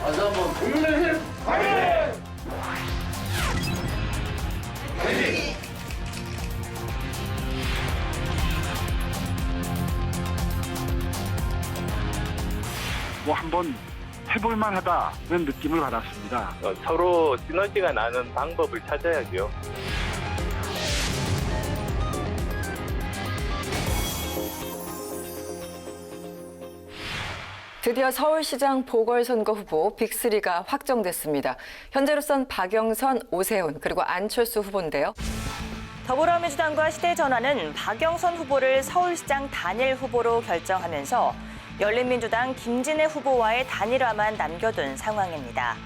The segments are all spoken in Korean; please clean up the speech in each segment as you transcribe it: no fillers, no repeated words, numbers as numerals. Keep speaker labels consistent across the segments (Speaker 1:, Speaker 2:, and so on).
Speaker 1: 다시 한번 국민의힘 화이팅! 화이팅!
Speaker 2: 뭐 한번 해볼만 하다는 느낌을 받았습니다.
Speaker 3: 서로 시너지가 나는 방법을 찾아야죠.
Speaker 4: 드디어 서울시장 보궐선거 후보 빅3가 확정됐습니다. 현재로선 박영선, 오세훈 그리고 안철수 후보인데요.
Speaker 5: 더불어민주당과 시대전환은 박영선 후보를 서울시장 단일 후보로 결정하면서 열린민주당 김진애 후보와의 단일화만 남겨둔 상황입니다.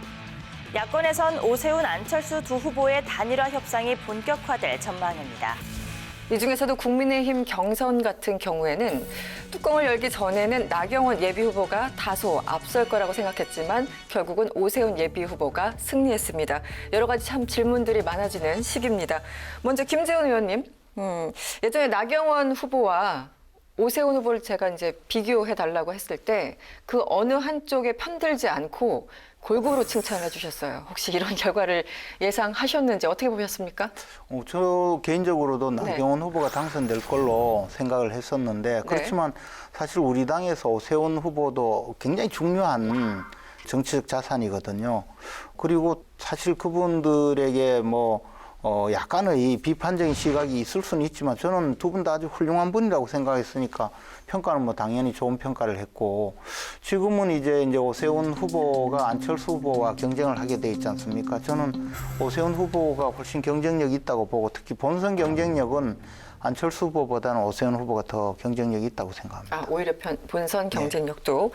Speaker 5: 야권에선 오세훈, 안철수 두 후보의 단일화 협상이 본격화될 전망입니다.
Speaker 4: 이 중에서도 국민의힘 경선 같은 경우에는 뚜껑을 열기 전에는 나경원 예비후보가 다소 앞설 거라고 생각했지만 결국은 오세훈 예비후보가 승리했습니다. 여러 가지 참 질문들이 많아지는 시기입니다. 먼저 김재원 의원님, 예전에 나경원 후보와 오세훈 후보를 제가 이제 비교해달라고 했을 때 그 어느 한쪽에 편들지 않고 골고루 칭찬해 주셨어요. 혹시 이런 결과를 예상하셨는지 어떻게 보셨습니까?
Speaker 6: 저 개인적으로도 나경원 후보가 당선될 걸로 생각을 했었는데 그렇지만 사실 우리 당에서 오세훈 후보도 굉장히 중요한 정치적 자산이거든요. 그리고 사실 그분들에게 약간의 비판적인 시각이 있을 수는 있지만 저는 두 분 다 아주 훌륭한 분이라고 생각했으니까 평가는 당연히 좋은 평가를 했고 지금은 이제 오세훈 후보가 안철수 후보와 경쟁을 하게 돼 있지 않습니까? 저는 오세훈 후보가 훨씬 경쟁력이 있다고 보고 특히 본선 경쟁력은 안철수 후보보다는 오세훈 후보가 더 경쟁력이 있다고 생각합니다.
Speaker 4: 오히려 본선 경쟁력도.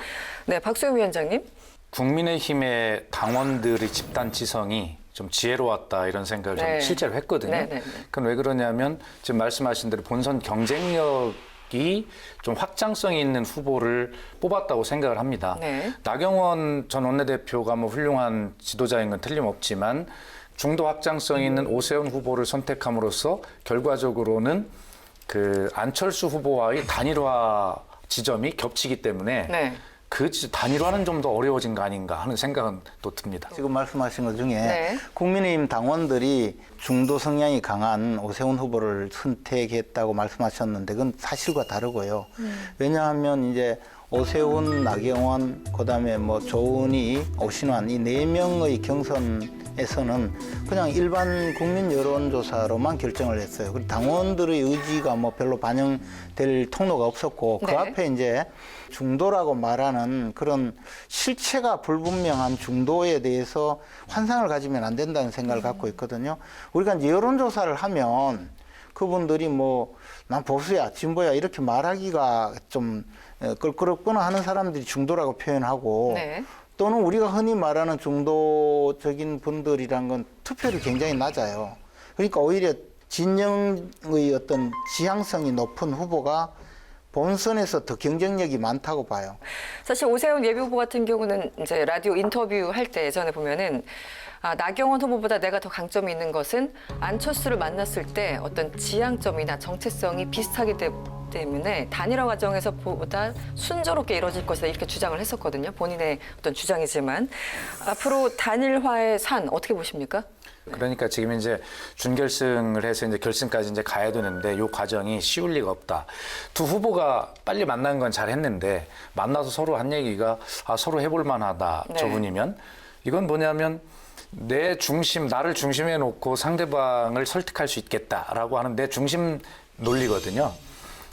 Speaker 4: 네, 박수영 위원장님.
Speaker 7: 국민의힘의 당원들의 집단 지성이 좀 지혜로웠다 이런 생각을 좀 실제로 했거든요. 그건 왜 그러냐면 지금 말씀하신 대로 본선 경쟁력이 좀 확장성이 있는 후보를 뽑았다고 생각을 합니다. 나경원 전 원내대표가 훌륭한 지도자인 건 틀림없지만 중도 확장성이 있는 오세훈 후보를 선택함으로써 결과적으로는 그 안철수 후보와의 단일화 지점이 겹치기 때문에 그 단일화는 좀 더 어려워진 거 아닌가 하는 생각은 또 듭니다.
Speaker 6: 지금 말씀하신 것 중에 국민의힘 당원들이 중도 성향이 강한 오세훈 후보를 선택했다고 말씀하셨는데 그건 사실과 다르고요. 왜냐하면 이제 오세훈, 나경원, 그다음에 조은희, 오신환 이 4명의 경선에서는 그냥 일반 국민 여론조사로만 결정을 했어요. 그리고 당원들의 의지가 별로 반영될 통로가 없었고 그 앞에 이제 중도라고 말하는 그런 실체가 불분명한 중도에 대해서 환상을 가지면 안 된다는 생각을 갖고 있거든요. 우리가 이제 여론조사를 하면 그분들이 난 보수야, 진보야 이렇게 말하기가 좀 껄끄럽거나 하는 사람들이 중도라고 표현하고 또는 우리가 흔히 말하는 중도적인 분들이란 건 투표율이 굉장히 낮아요. 그러니까 오히려 진영의 어떤 지향성이 높은 후보가 본선에서 더 경쟁력이 많다고 봐요.
Speaker 4: 사실 오세훈 예비후보 같은 경우는 이제 라디오 인터뷰 할 때 예전에 보면은 나경원 후보보다 내가 더 강점이 있는 것은 안철수를 만났을 때 어떤 지향점이나 정체성이 비슷하기 때문에 단일화 과정에서 보다 순조롭게 이루어질 것이다 이렇게 주장을 했었거든요. 본인의 어떤 주장이지만 앞으로 단일화의 산 어떻게 보십니까?
Speaker 7: 그러니까 지금 이제 준결승을 해서 이제 결승까지 이제 가야 되는데 이 과정이 쉬울 리가 없다. 두 후보가 빨리 만난 건 잘했는데 만나서 서로 한 얘기가 서로 해볼 만하다. 저분이면 이건 뭐냐면 나를 중심에 놓고 상대방을 설득할 수 있겠다라고 하는 내 중심 논리거든요.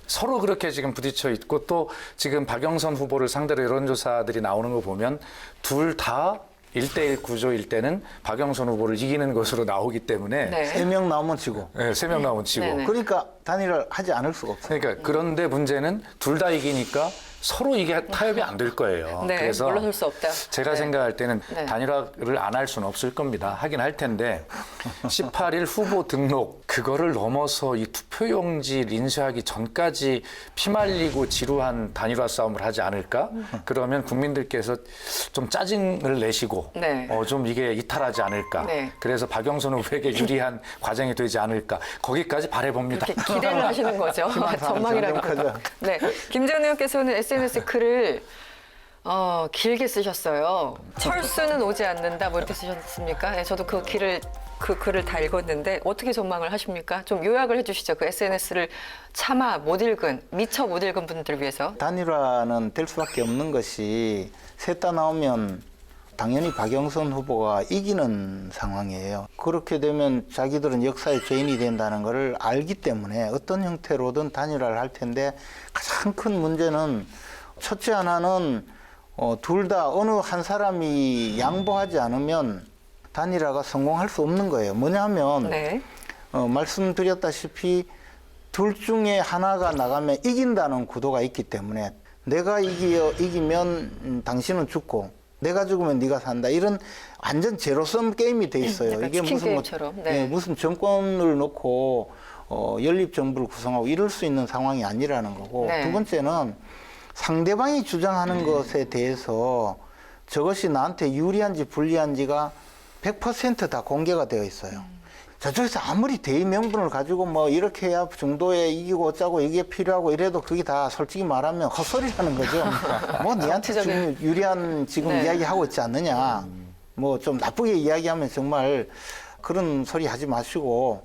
Speaker 7: 서로 그렇게 지금 부딪혀 있고 또 지금 박영선 후보를 상대로 여론조사들이 나오는 거 보면 둘 다 1대1 구조일 때는 박영선 후보를 이기는 것으로 나오기 때문에
Speaker 4: 네.
Speaker 6: 3명 나오면 지고.
Speaker 7: 네, 3명 나오면 치고.
Speaker 4: 네네.
Speaker 6: 그러니까 단일화를 하지 않을 수가 없어요.
Speaker 7: 그러니까 그런데 문제는 둘 다 이기니까 서로 이게 타협이 안 될 거예요.
Speaker 4: 네,
Speaker 7: 그래서
Speaker 4: 물러설 수 없다.
Speaker 7: 제가
Speaker 4: 네.
Speaker 7: 생각할 때는
Speaker 4: 네.
Speaker 7: 단일화를 안 할 수는 없을 겁니다. 하긴 할 텐데 18일 후보 등록 그거를 넘어서 이 투표용지 인쇄하기 전까지 피말리고 지루한 단일화 싸움을 하지 않을까? 그러면 국민들께서 좀 짜증을 내시고
Speaker 4: 네.
Speaker 7: 좀 이게 이탈하지 않을까?
Speaker 4: 네.
Speaker 7: 그래서 박영선 후보에게 유리한 과정이 되지 않을까? 거기까지 바라봅니다.
Speaker 4: 이렇게 기대를 하시는 거죠. 전망이라고.
Speaker 6: 전망하자.
Speaker 4: 네. 김재원 의원께서는 SNS 글을 길게 쓰셨어요. 철수는 오지 않는다 뭐 이렇게 쓰셨습니까? 네, 저도 그 글을 다 읽었는데 어떻게 전망을 하십니까? 좀 요약을 해주시죠. 그 SNS를 차마 못 읽은, 미처 못 읽은 분들을 위해서.
Speaker 6: 단일화는 될 수밖에 없는 것이 셋 다 나오면 당연히 박영선 후보가 이기는 상황이에요. 그렇게 되면 자기들은 역사의 죄인이 된다는 것을 알기 때문에 어떤 형태로든 단일화를 할 텐데 가장 큰 문제는 첫째 하나는 둘 다 어느 한 사람이 양보하지 않으면 단일화가 성공할 수 없는 거예요. 뭐냐 하면
Speaker 4: 네.
Speaker 6: 말씀드렸다시피 둘 중에 하나가 나가면 이긴다는 구도가 있기 때문에 내가 이기면 당신은 죽고 내가 죽으면 네가 산다. 이런 완전 제로섬 게임이 돼 있어요.
Speaker 4: 약간
Speaker 6: 이게
Speaker 4: 치킨
Speaker 6: 무슨
Speaker 4: 게임처럼. 네.
Speaker 6: 무슨 정권을 놓고 연립 정부를 구성하고 이럴 수 있는 상황이 아니라는 거고
Speaker 4: 네.
Speaker 6: 두 번째는 상대방이 주장하는 것에 대해서 저것이 나한테 유리한지 불리한지가 100% 다 공개가 되어 있어요. 저쪽에서 아무리 대의 명분을 가지고 뭐 이렇게 해야 정도에 이기고 어쩌고 이게 필요하고 이래도 그게 다 솔직히 말하면 헛소리라는 거죠. 뭐 니한테 지금 유리한 지금
Speaker 4: 네.
Speaker 6: 이야기하고 있지 않느냐. 뭐 좀 나쁘게 이야기하면 정말 그런 소리 하지 마시고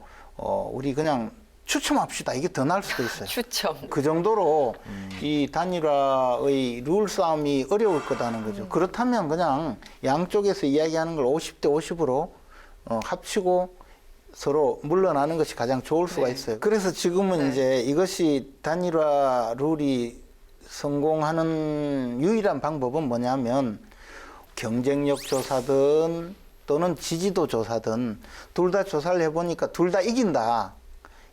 Speaker 6: 우리 그냥 추첨합시다. 이게 더 나을 수도 있어요.
Speaker 4: 추첨.
Speaker 6: 그 정도로 이 단일화의 룰 싸움이 어려울 거다는 거죠. 그렇다면 그냥 양쪽에서 이야기하는 걸 50대 50으로 합치고 서로 물러나는 것이 가장 좋을 수가 있어요. 그래서 지금은 이제 이것이 단일화 룰이 성공하는 유일한 방법은 뭐냐면 경쟁력 조사든 또는 지지도 조사든 둘 다 조사를 해보니까 둘 다 이긴다.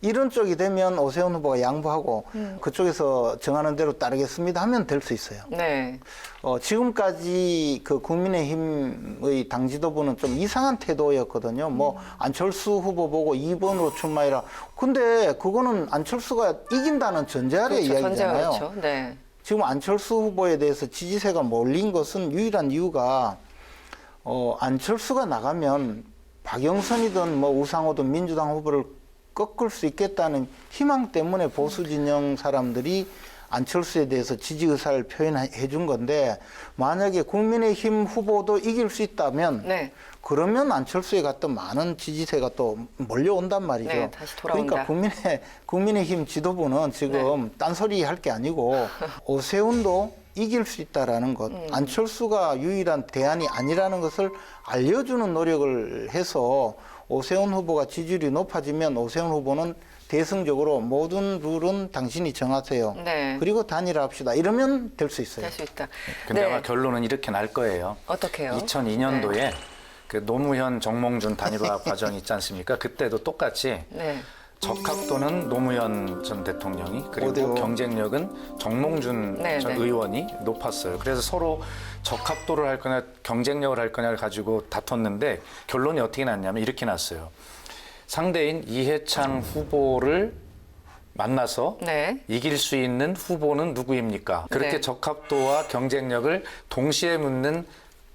Speaker 6: 이런 쪽이 되면 오세훈 후보가 양보하고 그쪽에서 정하는 대로 따르겠습니다 하면 될 수 있어요.
Speaker 4: 네.
Speaker 6: 지금까지 그 국민의힘의 당 지도부는 좀 이상한 태도였거든요. 뭐 안철수 후보 보고 2번으로 출마해라. 근데 그거는 안철수가 이긴다는 전제 아래
Speaker 4: 그렇죠.
Speaker 6: 이야기잖아요.
Speaker 4: 그렇죠. 네.
Speaker 6: 지금 안철수 후보에 대해서 지지세가 몰린 것은 유일한 이유가 안철수가 나가면 박영선이든 뭐 우상호든 민주당 후보를 꺾을 수 있겠다는 희망 때문에 보수 진영 사람들이 안철수에 대해서 지지 의사를 표현해 준 건데 만약에 국민의힘 후보도 이길 수 있다면
Speaker 4: 네.
Speaker 6: 그러면 안철수에 갔던 많은 지지세가 또 몰려온단 말이죠.
Speaker 4: 네, 다시 돌아온다.
Speaker 6: 그러니까 국민의힘 지도부는 지금 딴소리 할 게 아니고 오세훈도 이길 수 있다라는 것, 안철수가 유일한 대안이 아니라는 것을 알려주는 노력을 해서 오세훈 후보가 지지율이 높아지면 오세훈 후보는 대승적으로 모든 룰은 당신이 정하세요.
Speaker 4: 네.
Speaker 6: 그리고 단일화합시다. 이러면 될 수 있어요.
Speaker 4: 될 수 있다.
Speaker 7: 근데
Speaker 4: 네.
Speaker 7: 아마 결론은 이렇게 날 거예요.
Speaker 4: 어떻게요?
Speaker 7: 2002년도에 그 노무현 정몽준 단일화 과정이 있지 않습니까? 그때도 똑같이
Speaker 4: 네.
Speaker 7: 적합도는 노무현 전 대통령이 그리고
Speaker 6: 어디요?
Speaker 7: 경쟁력은 정몽준
Speaker 4: 네,
Speaker 7: 전
Speaker 4: 네.
Speaker 7: 의원이 높았어요. 그래서 서로 적합도를 할 거냐 경쟁력을 할 거냐를 가지고 다퉜는데 결론이 어떻게 났냐면 이렇게 났어요. 상대인 이해창 후보를 만나서
Speaker 4: 네.
Speaker 7: 이길 수 있는 후보는 누구입니까? 그렇게
Speaker 4: 네.
Speaker 7: 적합도와 경쟁력을 동시에 묻는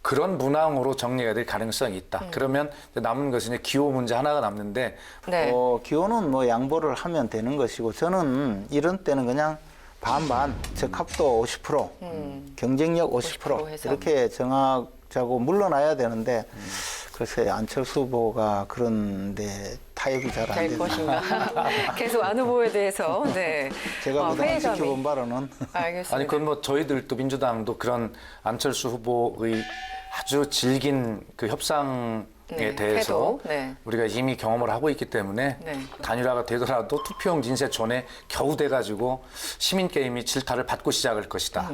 Speaker 7: 그런 문항으로 정리가 될 가능성이 있다. 그러면 남은 것은 이제 기호 문제 하나가 남는데
Speaker 4: 네.
Speaker 6: 기호는 뭐 양보를 하면 되는 것이고 저는 이런 때는 그냥 반반 적합도 50% 경쟁력 50%
Speaker 4: 해서.
Speaker 6: 이렇게 정하자고 물러나야 되는데 글쎄 안철수 후보가 그런데 타협이 잘 안
Speaker 4: 될
Speaker 6: 되는
Speaker 4: 것인가? 계속 안 후보에 대해서 네.
Speaker 6: 제가 그동안
Speaker 4: 회의감이.
Speaker 6: 지켜본 바로는
Speaker 4: 알겠습니다.
Speaker 7: 아니 그건 뭐 저희들도 민주당도 그런 안철수 후보의 아주 질긴 그 협상을 대해서
Speaker 4: 네.
Speaker 7: 우리가 이미 경험을 하고 있기 때문에
Speaker 4: 네.
Speaker 7: 단일화가 되더라도 투표용 진세 전에 겨우 돼가지고 시민 게임이 질타를 받고 시작할 것이다.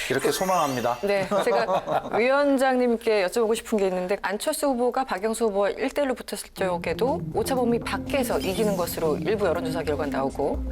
Speaker 7: 이렇게 소망합니다.
Speaker 4: 네, 제가 위원장님께 여쭤보고 싶은 게 있는데 안철수 후보가 박영수 후보와 1대1로 붙었을 적에도 오차범위 밖에서 이기는 것으로 일부 여론조사 결과 나오고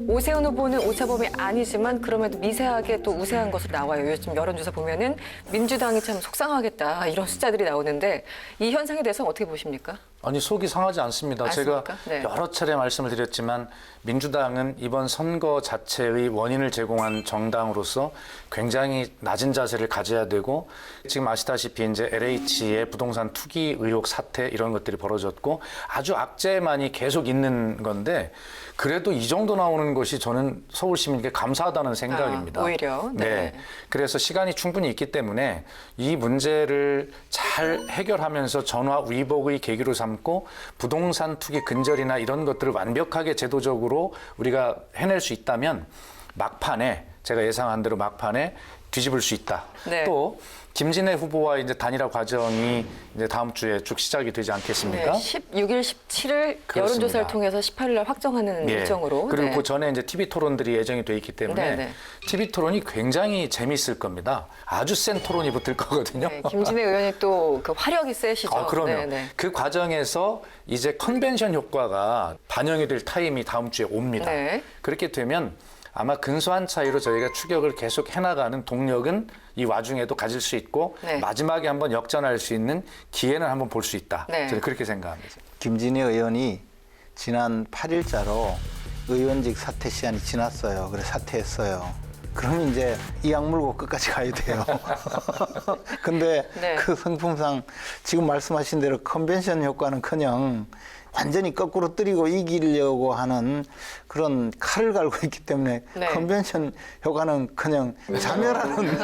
Speaker 4: 오세훈 후보는 오차범위 아니지만 그럼에도 미세하게 또 우세한 것으로 나와요. 요즘 여론조사 보면은 민주당이 참 속상하겠다 이런 숫자들이 나오는데 이 현상에 대해서는 어떻게 보십니까?
Speaker 7: 아니 속이 상하지 않습니다. 제가
Speaker 4: 네.
Speaker 7: 여러 차례 말씀을 드렸지만 민주당은 이번 선거 자체의 원인을 제공한 정당으로서 굉장히 낮은 자세를 가져야 되고 지금 아시다시피 이제 LH의 부동산 투기 의혹 사태 이런 것들이 벌어졌고 아주 악재만이 계속 있는 건데 그래도 이 정도 나오는 것이 저는 서울 시민에게 감사하다는 생각입니다.
Speaker 4: 오히려.
Speaker 7: 네. 그래서 시간이 충분히 있기 때문에 이 문제를 잘 해결하면서 전화 위복의 계기로 삼고 부동산 투기 근절이나 이런 것들을 완벽하게 제도적으로 우리가 해낼 수 있다면 막판에 제가 예상한 대로 막판에 뒤집을 수 있다.
Speaker 4: 네.
Speaker 7: 또 김진애 후보와 이제 단일화 과정이 이제 다음 주에 쭉 시작이 되지 않겠습니까?
Speaker 4: 네, 16일, 17일
Speaker 7: 그렇습니다.
Speaker 4: 여론조사를 통해서 18일 날 확정하는
Speaker 7: 예.
Speaker 4: 일정으로.
Speaker 7: 그리고
Speaker 4: 네.
Speaker 7: 그 전에 이제 TV 토론들이 예정이 돼 있기 때문에
Speaker 4: 네, 네.
Speaker 7: TV 토론이 굉장히 재미있을 겁니다. 아주 센 토론이 붙을 거거든요.
Speaker 4: 네, 김진애 의원이 또 그 화력이 세시죠.
Speaker 7: 아, 그럼요.
Speaker 4: 네, 네.
Speaker 7: 그 과정에서 이제 컨벤션 효과가 반영이 될 타임이 다음 주에 옵니다.
Speaker 4: 네.
Speaker 7: 그렇게 되면 아마 근소한 차이로 저희가 추격을 계속 해나가는 동력은 이 와중에도 가질 수 있고
Speaker 4: 네.
Speaker 7: 마지막에 한번 역전할 수 있는 기회는 한번 볼 수 있다.
Speaker 4: 네.
Speaker 7: 저는 그렇게 생각합니다.
Speaker 6: 김진애 의원이 지난 8일자로 의원직 사퇴 시한이 지났어요. 그래서 사퇴했어요. 그러면 이제 이 약 물고 끝까지 가야 돼요. 근데
Speaker 4: 네.
Speaker 6: 그 성품상 지금 말씀하신 대로 컨벤션 효과는커녕 완전히 거꾸로 때리고 이기려고 하는 그런 칼을 갈고 있기 때문에
Speaker 4: 네.
Speaker 6: 컨벤션 효과는커녕 자멸하는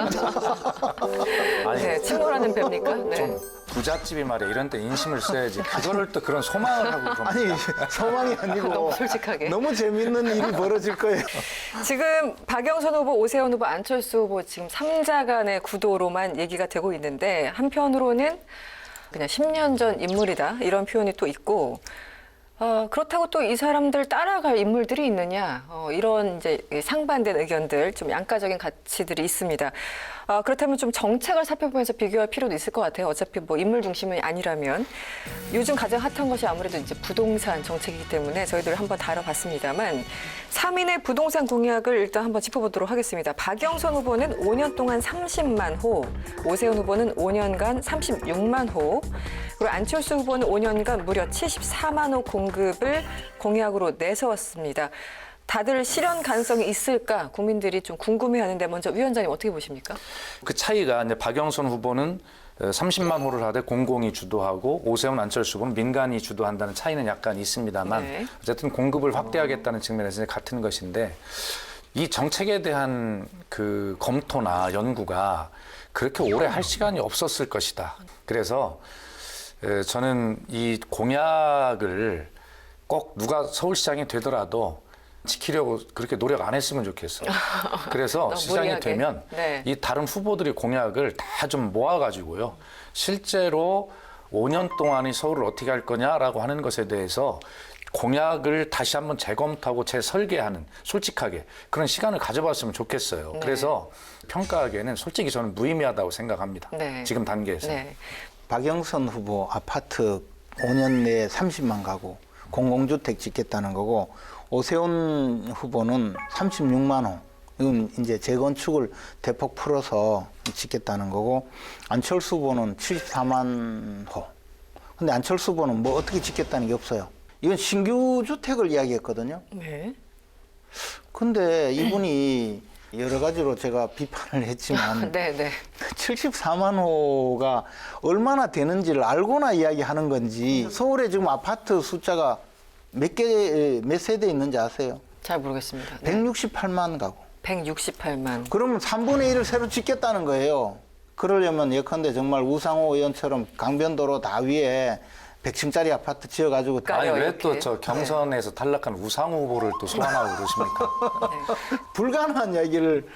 Speaker 7: 아니,
Speaker 4: 네, 침몰하는 배입니까? 네.
Speaker 7: 부잣집이 말이야 이런 때 인심을 써야지 그거를 또 그런 소망을 하고 그럽니다.
Speaker 6: 아니 소망이 아니고
Speaker 4: 너무 솔직하게.
Speaker 6: 너무 재밌는 일이 벌어질 거예요.
Speaker 4: 지금 박영선 후보, 오세훈 후보, 안철수 후보 지금 3자 간의 구도로만 얘기가 되고 있는데 한편으로는 그냥 10년 전 인물이다 이런 표현이 또 있고 그렇다고 또 이 사람들 따라갈 인물들이 있느냐 이런 이제 상반된 의견들 좀 양가적인 가치들이 있습니다. 그렇다면 좀 정책을 살펴보면서 비교할 필요도 있을 것 같아요. 어차피 뭐 인물 중심이 아니라면 요즘 가장 핫한 것이 아무래도 이제 부동산 정책이기 때문에 저희들 한번 다뤄봤습니다.만 3인의 부동산 공약을 일단 한번 짚어보도록 하겠습니다. 박영선 후보는 5년 동안 30만 호, 오세훈 후보는 5년간 36만 호, 그리고 안철수 후보는 5년간 무려 74만 호 공급을 공약으로 내세웠습니다. 다들 실현 가능성이 있을까 국민들이 좀 궁금해하는데 먼저 위원장님 어떻게 보십니까?
Speaker 7: 그 차이가 이제 박영선 후보는 30만 호를 하되 공공이 주도하고 오세훈 안철수 후보는 민간이 주도한다는 차이는 약간 있습니다만
Speaker 4: 네.
Speaker 7: 어쨌든 공급을 확대하겠다는 측면에서 같은 것인데 이 정책에 대한 그 검토나 연구가 그렇게 오래 할 시간이 없었을 것이다. 그래서 저는 이 공약을 꼭 누가 서울시장이 되더라도 지키려고 그렇게 노력 안 했으면 좋겠어요. 그래서 시장이
Speaker 4: 무리하게.
Speaker 7: 되면
Speaker 4: 네.
Speaker 7: 이 다른 후보들의 공약을 다 좀 모아가지고요. 실제로 5년 동안의 서울을 어떻게 할 거냐라고 하는 것에 대해서 공약을 다시 한번 재검토하고 재설계하는 솔직하게 그런 시간을 가져봤으면 좋겠어요.
Speaker 4: 네.
Speaker 7: 그래서 평가하기에는 솔직히 저는 무의미하다고 생각합니다.
Speaker 4: 네.
Speaker 7: 지금 단계에서.
Speaker 4: 네.
Speaker 6: 박영선 후보 아파트 5년 내에 30만 가구 공공주택 짓겠다는 거고 오세훈 후보는 36만 호 이건 이제 재건축을 대폭 풀어서 짓겠다는 거고 안철수 후보는 74만 호. 근데 안철수 후보는 뭐 어떻게 짓겠다는 게 없어요. 이건 신규 주택을 이야기했거든요.
Speaker 4: 네.
Speaker 6: 근데 이분이 여러 가지로 제가 비판을 했지만
Speaker 4: 네, 네.
Speaker 6: 74만 호가 얼마나 되는지를 알고나 이야기하는 건지 서울에 지금 아파트 숫자가 몇 세대 있는지 아세요?
Speaker 4: 잘 모르겠습니다. 네.
Speaker 6: 168만 가구.
Speaker 4: 168만.
Speaker 6: 그러면 3분의 1을 새로 짓겠다는 거예요. 그러려면 예컨대 정말 우상호 의원처럼 강변도로 다 위에 100층짜리 아파트 지어가지고
Speaker 7: 아니 왜
Speaker 4: 이렇게.
Speaker 7: 또 저 경선에서 탈락한 우상호 후보를 또 소환하고 그러십니까?
Speaker 6: 불가능한 이야기를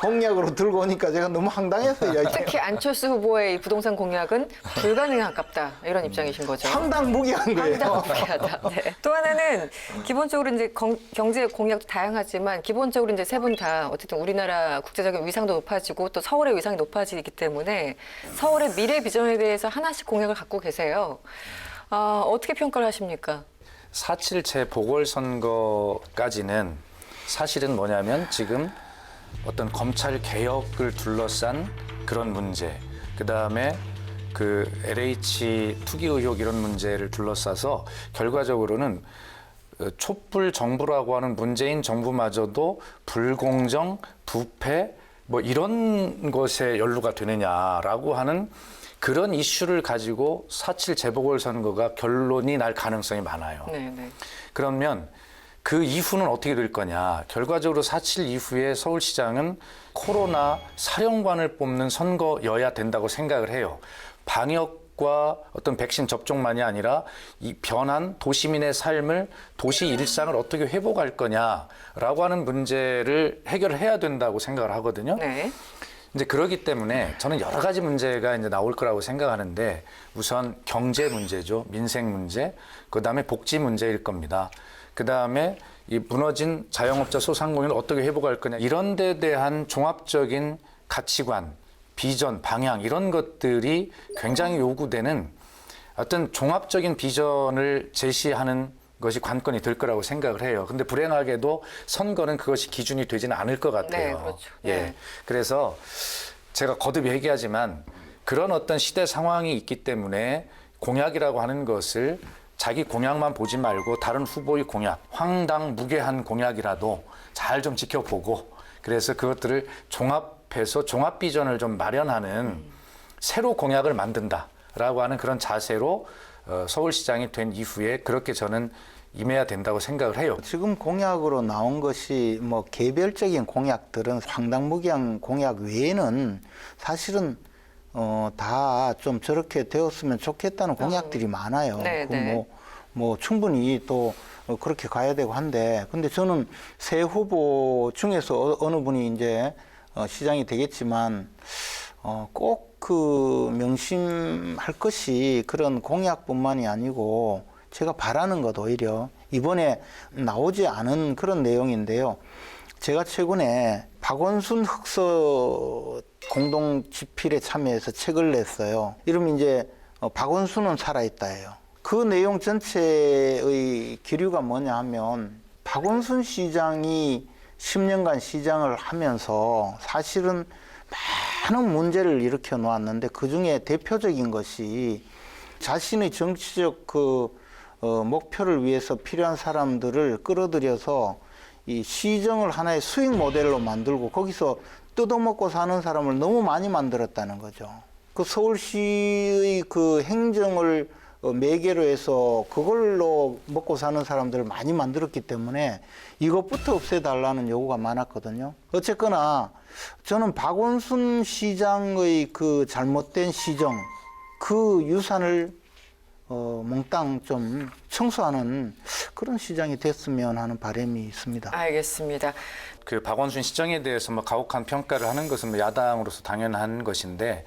Speaker 6: 공약으로 들고 오니까 제가 너무 황당해서 이야기.
Speaker 4: 특히 안철수 후보의 이 부동산 공약은 불가능에 가깝다 이런 입장이신 거죠.
Speaker 6: 황당무계한 거예요.
Speaker 4: 황당무계하다. 네. 또 하나는 기본적으로 이제 경제 공약도 다양하지만 기본적으로 이제 세 분 다 어쨌든 우리나라 국제적인 위상도 높아지고 또 서울의 위상이 높아지기 때문에 서울의 미래 비전에 대해서 하나씩 공약을 갖고 계세요. 어떻게 평가를 하십니까?
Speaker 7: 4.7 재보궐선거까지는 사실은 뭐냐면 지금 어떤 검찰 개혁을 둘러싼 그런 문제, 그다음에 그 LH 투기 의혹 이런 문제를 둘러싸서 결과적으로는 촛불 정부라고 하는 문재인 정부마저도 불공정, 부패 뭐 이런 것에 연루가 되느냐라고 하는 그런 이슈를 가지고 4.7 재보궐선거가 결론이 날 가능성이 많아요.
Speaker 4: 네네.
Speaker 7: 그러면 그 이후는 어떻게 될 거냐. 결과적으로 4.7 이후에 서울시장은 코로나 사령관을 뽑는 선거여야 된다고 생각을 해요. 방역과 어떤 백신 접종만이 아니라 이 변한 도시민의 삶을, 도시 일상을 어떻게 회복할 거냐라고 하는 문제를 해결을 해야 된다고 생각을 하거든요.
Speaker 4: 네.
Speaker 7: 이제 그러기 때문에 저는 여러 가지 문제가 이제 나올 거라고 생각하는데 우선 경제 문제죠. 민생 문제. 그다음에 복지 문제일 겁니다. 그다음에 이 무너진 자영업자 소상공인을 어떻게 회복할 거냐. 이런 데 대한 종합적인 가치관, 비전, 방향 이런 것들이 굉장히 요구되는 어떤 종합적인 비전을 제시하는 것이 관건이 될 거라고 생각을 해요. 근데 불행하게도 선거는 그것이 기준이 되지는 않을 것 같아요.
Speaker 4: 네, 그렇죠.
Speaker 7: 예.
Speaker 4: 네.
Speaker 7: 그래서 제가 거듭 얘기하지만 그런 어떤 시대 상황이 있기 때문에 공약이라고 하는 것을 자기 공약만 보지 말고 다른 후보의 공약, 황당무계한 공약이라도 잘 좀 지켜보고 그래서 그것들을 종합해서 종합 비전을 좀 마련하는 새로 공약을 만든다라고 하는 그런 자세로 서울시장이 된 이후에 그렇게 저는 임해야 된다고 생각을 해요.
Speaker 6: 지금 공약으로 나온 것이 뭐 개별적인 공약들은 황당무계한 공약 외에는 사실은 다 좀 저렇게 되었으면 좋겠다는 공약들이 많아요.
Speaker 4: 네,
Speaker 6: 그
Speaker 4: 네.
Speaker 6: 뭐 충분히 또 그렇게 가야 되고 한데, 근데 저는 새 후보 중에서 어느 분이 이제 시장이 되겠지만 꼭 그 명심할 것이 그런 공약뿐만이 아니고 제가 바라는 것 오히려 이번에 나오지 않은 그런 내용인데요. 제가 최근에 박원순 흑서 공동 집필에 참여해서 책을 냈어요. 이러면 이제 박원순은 살아있다예요. 그 내용 전체의 기류가 뭐냐 하면 박원순 시장이 10년간 시장을 하면서 사실은 많은 문제를 일으켜 놓았는데 그중에 대표적인 것이 자신의 정치적 목표를 위해서 필요한 사람들을 끌어들여서 이 시정을 하나의 수익 모델로 만들고 거기서 뜯어먹고 사는 사람을 너무 많이 만들었다는 거죠. 그 서울시의 그 행정을 매개로 해서 그걸로 먹고 사는 사람들을 많이 만들었기 때문에 이것부터 없애달라는 요구가 많았거든요. 어쨌거나 저는 박원순 시장의 그 잘못된 시정, 그 유산을 몽땅 좀 청소하는 그런 시장이 됐으면 하는 바람이 있습니다.
Speaker 4: 알겠습니다.
Speaker 7: 그 박원순 시장에 대해서 뭐 가혹한 평가를 하는 것은 뭐 야당으로서 당연한 것인데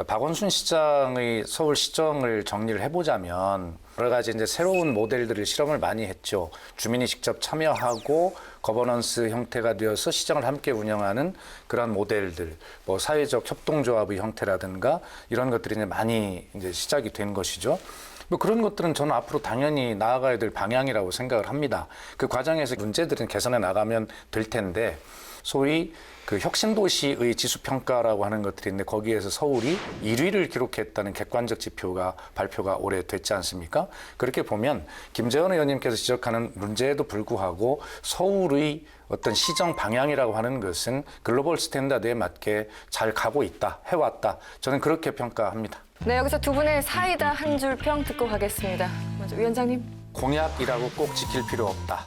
Speaker 7: 박원순 시장의 서울시정을 정리를 해보자면 여러 가지 이제 새로운 모델들을 실험을 많이 했죠. 주민이 직접 참여하고 거버넌스 형태가 되어서 시정을 함께 운영하는 그런 모델들, 뭐 사회적 협동조합의 형태라든가 이런 것들이 이제 많이 이제 시작이 된 것이죠. 뭐 그런 것들은 저는 앞으로 당연히 나아가야 될 방향이라고 생각을 합니다. 그 과정에서 문제들은 개선해 나가면 될 텐데 소위 그 혁신도시의 지수평가라고 하는 것들이 있는데 거기에서 서울이 1위를 기록했다는 객관적 지표가 발표가 올해 됐지 않습니까? 그렇게 보면 김재원 의원님께서 지적하는 문제에도 불구하고 서울의 어떤 시정 방향이라고 하는 것은 글로벌 스탠다드에 맞게 잘 가고 있다, 해왔다. 저는 그렇게 평가합니다.
Speaker 4: 네, 여기서 두 분의 사이다 한 줄 평 듣고 가겠습니다. 먼저 위원장님.
Speaker 7: 공약이라고 꼭 지킬 필요 없다.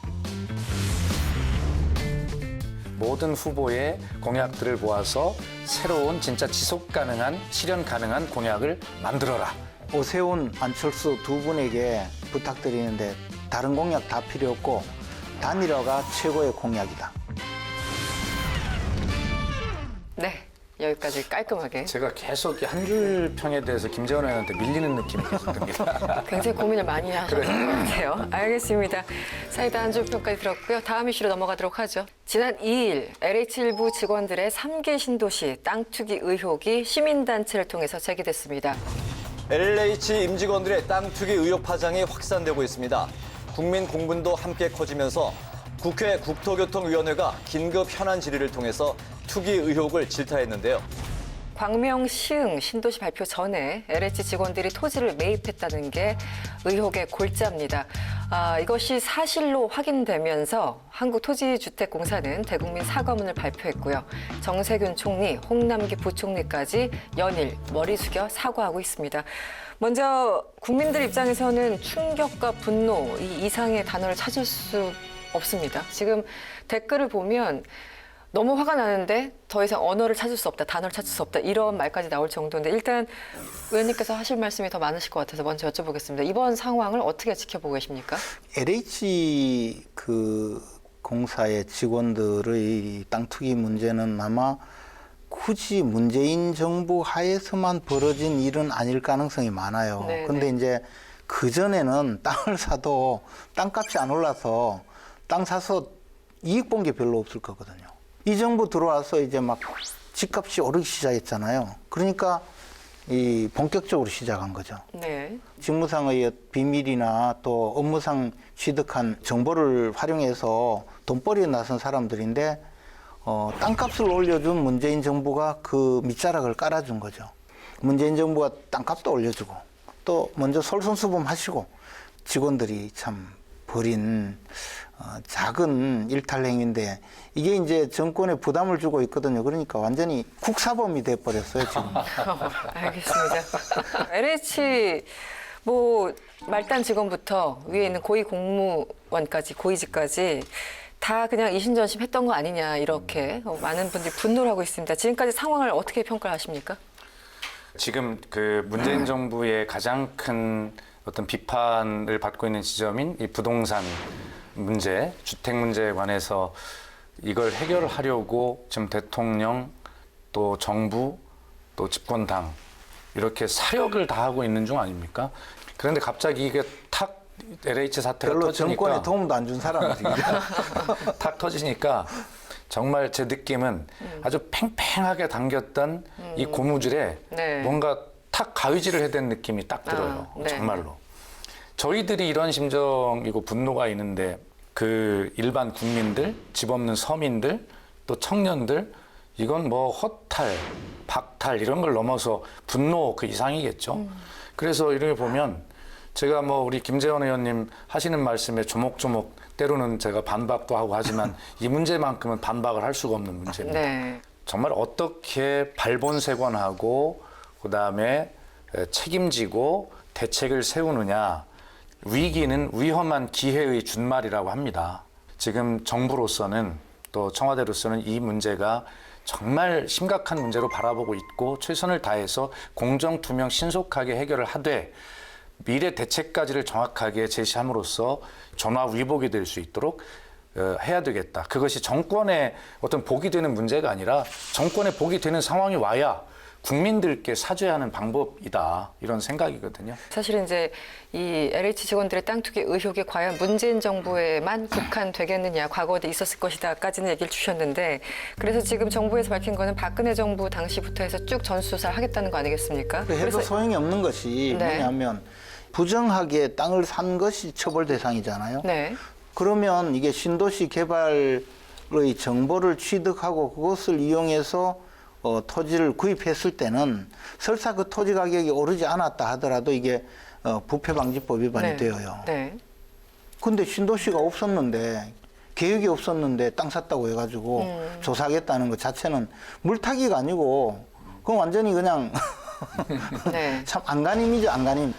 Speaker 7: 모든 후보의 공약들을 모아서 새로운 진짜 지속 가능한, 실현 가능한 공약을 만들어라.
Speaker 6: 오세훈, 안철수 두 분에게 부탁드리는데 다른 공약 다 필요 없고 단일화가 최고의 공약이다.
Speaker 4: 네, 여기까지 깔끔하게.
Speaker 7: 제가 계속 한 줄 평에 대해서 김재원 의원한테 밀리는 느낌이 계속 듭니다.
Speaker 4: 굉장히 고민을 많이 하셨던 것 같아요. 알겠습니다. 사이다 한 줄 평까지 들었고요. 다음 이슈로 넘어가도록 하죠. 지난 2일 LH 일부 직원들의 3개 신도시 땅 투기 의혹이 시민단체를 통해서 제기됐습니다.
Speaker 8: LH 임직원들의 땅 투기 의혹 파장이 확산되고 있습니다. 국민 공분도 함께 커지면서 국회 국토교통위원회가 긴급 현안 질의를 통해서 투기 의혹을 질타했는데요.
Speaker 4: 광명시흥 신도시 발표 전에 LH 직원들이 토지를 매입했다는 게 의혹의 골자입니다. 이것이 사실로 확인되면서 한국토지주택공사는 대국민 사과문을 발표했고요. 정세균 총리, 홍남기 부총리까지 연일 머리 숙여 사과하고 있습니다. 먼저 국민들 입장에서는 충격과 분노, 이 이상의 단어를 찾을 수 없습니다. 지금 댓글을 보면 너무 화가 나는데 더 이상 언어를 찾을 수 없다, 단어를 찾을 수 없다 이런 말까지 나올 정도인데 일단 의원님께서 하실 말씀이 더 많으실 것 같아서 먼저 여쭤보겠습니다. 이번 상황을 어떻게 지켜보고 계십니까?
Speaker 6: LH 공사의 직원들의 땅 투기 문제는 아마 굳이 문재인 정부 하에서만 벌어진 일은 아닐 가능성이 많아요.
Speaker 4: 네네.
Speaker 6: 근데 이제 그전에는 땅을 사도 땅값이 안 올라서 땅 사서 이익 본 게 별로 없을 거거든요. 이 정부 들어와서 이제 막 집값이 오르기 시작했잖아요. 그러니까 이 본격적으로 시작한 거죠.
Speaker 4: 네.
Speaker 6: 직무상의 비밀이나 또 업무상 취득한 정보를 활용해서 돈벌이에 나선 사람들인데 땅값을 올려준 문재인 정부가 그 밑자락을 깔아준 거죠. 문재인 정부가 땅값도 올려주고 또 먼저 솔선수범하시고 직원들이 참 벌인 작은 일탈 행위인데 이게 이제 정권에 부담을 주고 있거든요. 그러니까 완전히 국사범이 돼버렸어요, 지금.
Speaker 4: 알겠습니다. LH 말단 직원부터 위에 있는 고위 공무원까지 고위직까지 다 그냥 이신전심 했던 거 아니냐 이렇게 많은 분들이 분노를 하고 있습니다. 지금까지 상황을 어떻게 평가하십니까?
Speaker 7: 지금 그 문재인 정부의 가장 큰 어떤 비판을 받고 있는 지점인 이 부동산 문제, 주택 문제에 관해서 이걸 해결하려고 지금 대통령 또 정부 또 집권당 이렇게 사력을 다하고 있는 중 아닙니까? 그런데 갑자기 이게 탁 LH 사태가
Speaker 6: 별로
Speaker 7: 터지니까
Speaker 6: 정권에 도움도 안 준 사람이지.
Speaker 7: 탁 터지니까 정말 제 느낌은 아주 팽팽하게 당겼던 이 고무줄에
Speaker 4: 네.
Speaker 7: 뭔가 탁 가위질을 해댄 느낌이 딱 들어요.
Speaker 4: 네.
Speaker 7: 정말로. 저희들이 이런 심정이고 분노가 있는데 그 일반 국민들, 집 없는 서민들, 또 청년들 이건 뭐 허탈, 박탈 이런 걸 넘어서 분노 그 이상이겠죠. 그래서 이렇게 보면 제가 뭐 우리 김재원 의원님 하시는 말씀에 조목조목 때로는 제가 반박도 하고 하지만 이 문제만큼은 반박을 할 수가 없는 문제입니다.
Speaker 4: 네.
Speaker 7: 정말 어떻게 발본색원하고 그다음에 책임지고 대책을 세우느냐. 위기는 위험한 기회의 준말이라고 합니다. 지금 정부로서는 또 청와대로서는 이 문제가 정말 심각한 문제로 바라보고 있고 최선을 다해서 공정, 투명, 신속하게 해결을 하되 미래 대책까지를 정확하게 제시함으로써 전화위복이 될 수 있도록 해야 되겠다. 그것이 정권의 어떤 복이 되는 문제가 아니라 정권의 복이 되는 상황이 와야 국민들께 사죄하는 방법이다. 이런 생각이거든요.
Speaker 4: 사실은 이제 이 LH 직원들의 땅 투기 의혹이 과연 문재인 정부에만 국한되겠느냐, 과거에도 있었을 것이다까지는 얘기를 주셨는데 그래서 지금 정부에서 밝힌 거는 박근혜 정부 당시부터 해서 쭉 전수조사를 하겠다는 거 아니겠습니까?
Speaker 6: 해도 소용이 없는 것이
Speaker 4: 네.
Speaker 6: 뭐냐면 부정하게 땅을 산 것이 처벌 대상이잖아요.
Speaker 4: 네.
Speaker 6: 그러면 이게 신도시 개발의 정보를 취득하고 그것을 이용해서 토지를 구입했을 때는 설사 그 토지 가격이 오르지 않았다 하더라도 이게 부패방지법 위반이
Speaker 4: 네.
Speaker 6: 되어요.
Speaker 4: 네.
Speaker 6: 근데 신도시가 없었는데 계획이 없었는데 땅 샀다고 해가지고 조사하겠다는 것 자체는 물타기가 아니고 그건 완전히 그냥
Speaker 4: 네.
Speaker 6: 참 안간힘이죠, 안간힘.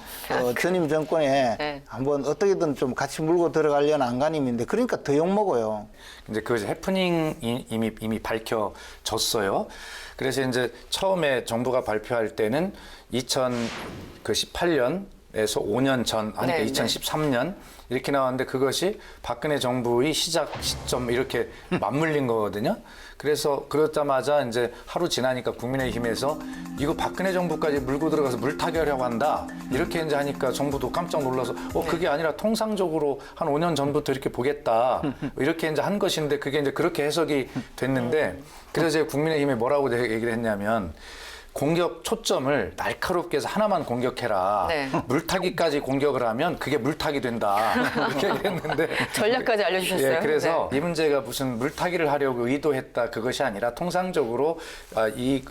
Speaker 6: 전임 정권에
Speaker 4: 네.
Speaker 6: 한번 어떻게든 좀 같이 물고 들어가려는 안간힘인데 그러니까 더 욕먹어요.
Speaker 7: 이제 그 해프닝이 이미 밝혀졌어요. 그래서 이제 처음에 정부가 발표할 때는 2018년에서 5년 전, 하니까
Speaker 4: 네,
Speaker 7: 2013년 이렇게 나왔는데 그것이 박근혜 정부의 시작 시점 이렇게 맞물린 거거든요. 그래서 그러자마자 이제 하루 지나니까 국민의힘에서 이거 박근혜 정부까지 물고 들어가서 물타기 하려고 한다. 이렇게 이제 하니까 정부도 깜짝 놀라서 그게 아니라 통상적으로 한 5년 전부터 이렇게 보겠다. 이렇게 이제 한 것인데 그게 이제 그렇게 해석이 됐는데 그래서 제가 국민의힘에 뭐라고 얘기를 했냐면 공격 초점을 날카롭게 해서 하나만 공격해라.
Speaker 4: 네.
Speaker 7: 물타기까지 공격을 하면 그게 물타기 된다. 이렇게 얘기했는데
Speaker 4: 전략까지 알려주셨어요.
Speaker 7: 예, 그래서
Speaker 4: 네.
Speaker 7: 이 문제가 무슨 물타기를 하려고 의도했다 그것이 아니라 통상적으로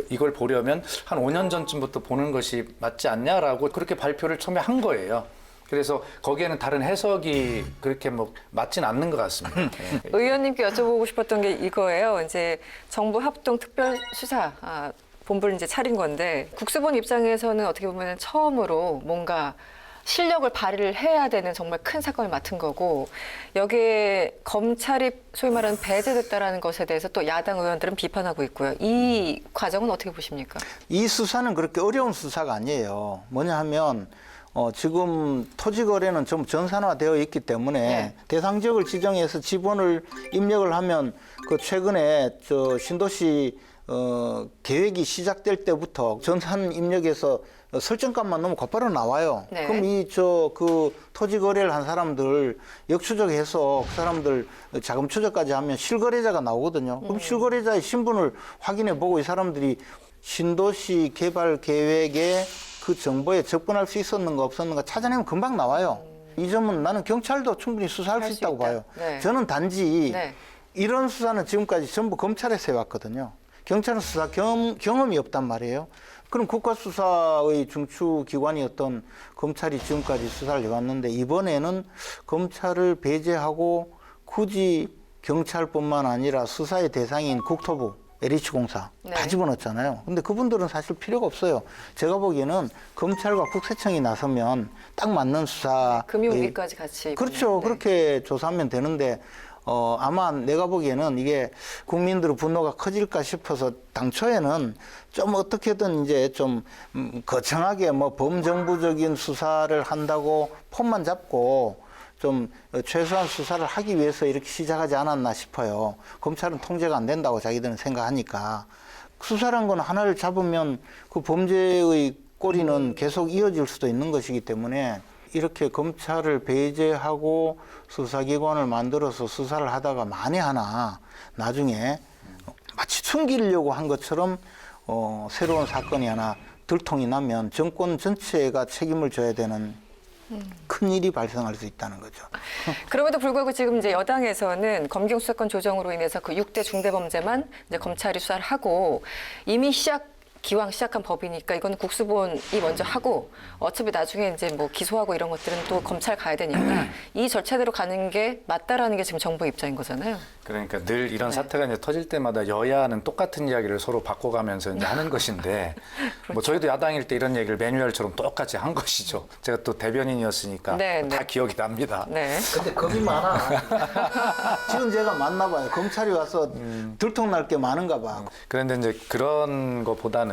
Speaker 7: 이걸 보려면 한 5년 전쯤부터 보는 것이 맞지 않냐라고 그렇게 발표를 처음에 한 거예요. 그래서 거기에는 다른 해석이 그렇게 뭐 맞진 않는 것 같습니다. 예.
Speaker 4: 의원님께 여쭤보고 싶었던 게 이거예요. 이제 정부 합동 특별 수사 본부를 이제 차린 건데 국수본 입장에서는 어떻게 보면 처음으로 뭔가 실력을 발휘를 해야 되는 정말 큰 사건을 맡은 거고 여기에 검찰이 소위 말하는 배제됐다라는 것에 대해서 또 야당 의원들은 비판하고 있고요. 이 과정은 어떻게 보십니까?
Speaker 6: 이 수사는 그렇게 어려운 수사가 아니에요. 뭐냐 하면 지금 토지 거래는 좀 전산화되어 있기 때문에
Speaker 4: 네.
Speaker 6: 대상 지역을 지정해서 지분을 입력을 하면 그 최근에 신도시 계획이 시작될 때부터 전산 입력에서 설정값만 넣으면 곧바로 나와요.
Speaker 4: 네.
Speaker 6: 그럼 그 토지 거래를 한 사람들 역추적해서 그 사람들 자금 추적까지 하면 실거래자가 나오거든요. 그럼 실거래자의 신분을 확인해 보고 이 사람들이 신도시 개발 계획에 그 정보에 접근할 수 있었는가 없었는가 찾아내면 금방 나와요. 이 점은 나는 경찰도 충분히 수사할 수 있다고 봐요.
Speaker 4: 네.
Speaker 6: 저는 단지
Speaker 4: 네.
Speaker 6: 이런 수사는 지금까지 전부 검찰에서 해왔거든요. 경찰은 수사 경험이 없단 말이에요. 그럼 국가수사의 중추기관이었던 검찰이 지금까지 수사를 해왔는데 이번에는 검찰을 배제하고 굳이 경찰뿐만 아니라 수사의 대상인 국토부, LH공사
Speaker 4: 네.
Speaker 6: 다 집어넣었잖아요. 근데 그분들은 사실 필요가 없어요. 제가 보기에는 검찰과 국세청이 나서면 딱 맞는 수사.
Speaker 4: 금융위까지 같이.
Speaker 6: 그렇죠.
Speaker 4: 네.
Speaker 6: 그렇게 조사하면 되는데 아마 내가 보기에는 이게 국민들의 분노가 커질까 싶어서 당초에는 좀 어떻게든 이제 좀 거창하게 뭐 범정부적인 수사를 한다고 폰만 잡고 좀 최소한 수사를 하기 위해서 이렇게 시작하지 않았나 싶어요. 검찰은 통제가 안 된다고 자기들은 생각하니까. 수사란 건 하나를 잡으면 그 범죄의 꼬리는 계속 이어질 수도 있는 것이기 때문에 이렇게 검찰을 배제하고 수사기관을 만들어서 수사를 하다가 만에 하나 나중에 마치 숨기려고 한 것처럼 새로운 사건이 하나 들통이 나면 정권 전체가 책임을 져야 되는 큰 일이 발생할 수 있다는 거죠.
Speaker 4: 그럼에도 불구하고 지금 이제 여당에서는 검경 수사권 조정으로 인해서 그 6대 중대범죄만 이제 검찰이 수사를 하고 이미 기왕 시작한 법이니까 이거는 국수본이 먼저 하고 어차피 나중에 이제 뭐 기소하고 이런 것들은 또 검찰 가야 되니까 이 절차대로 가는 게 맞다라는 게 지금 정부 입장인 거잖아요.
Speaker 7: 그러니까 늘 이런 사태가 이제 터질 때마다 여야는 똑같은 이야기를 서로 바꿔가면서 이제 하는 것인데 뭐 저희도 야당일 때 이런 얘기를 매뉴얼처럼 똑같이 한 것이죠. 제가 또 대변인이었으니까
Speaker 4: 네,
Speaker 7: 다
Speaker 4: 네.
Speaker 7: 기억이 납니다.
Speaker 4: 네.
Speaker 6: 근데 겁이 많아. 지금 제가 맞나 봐요. 검찰이 와서 들통날 게 많은가 봐.
Speaker 7: 그런데 이제 그런 것보다는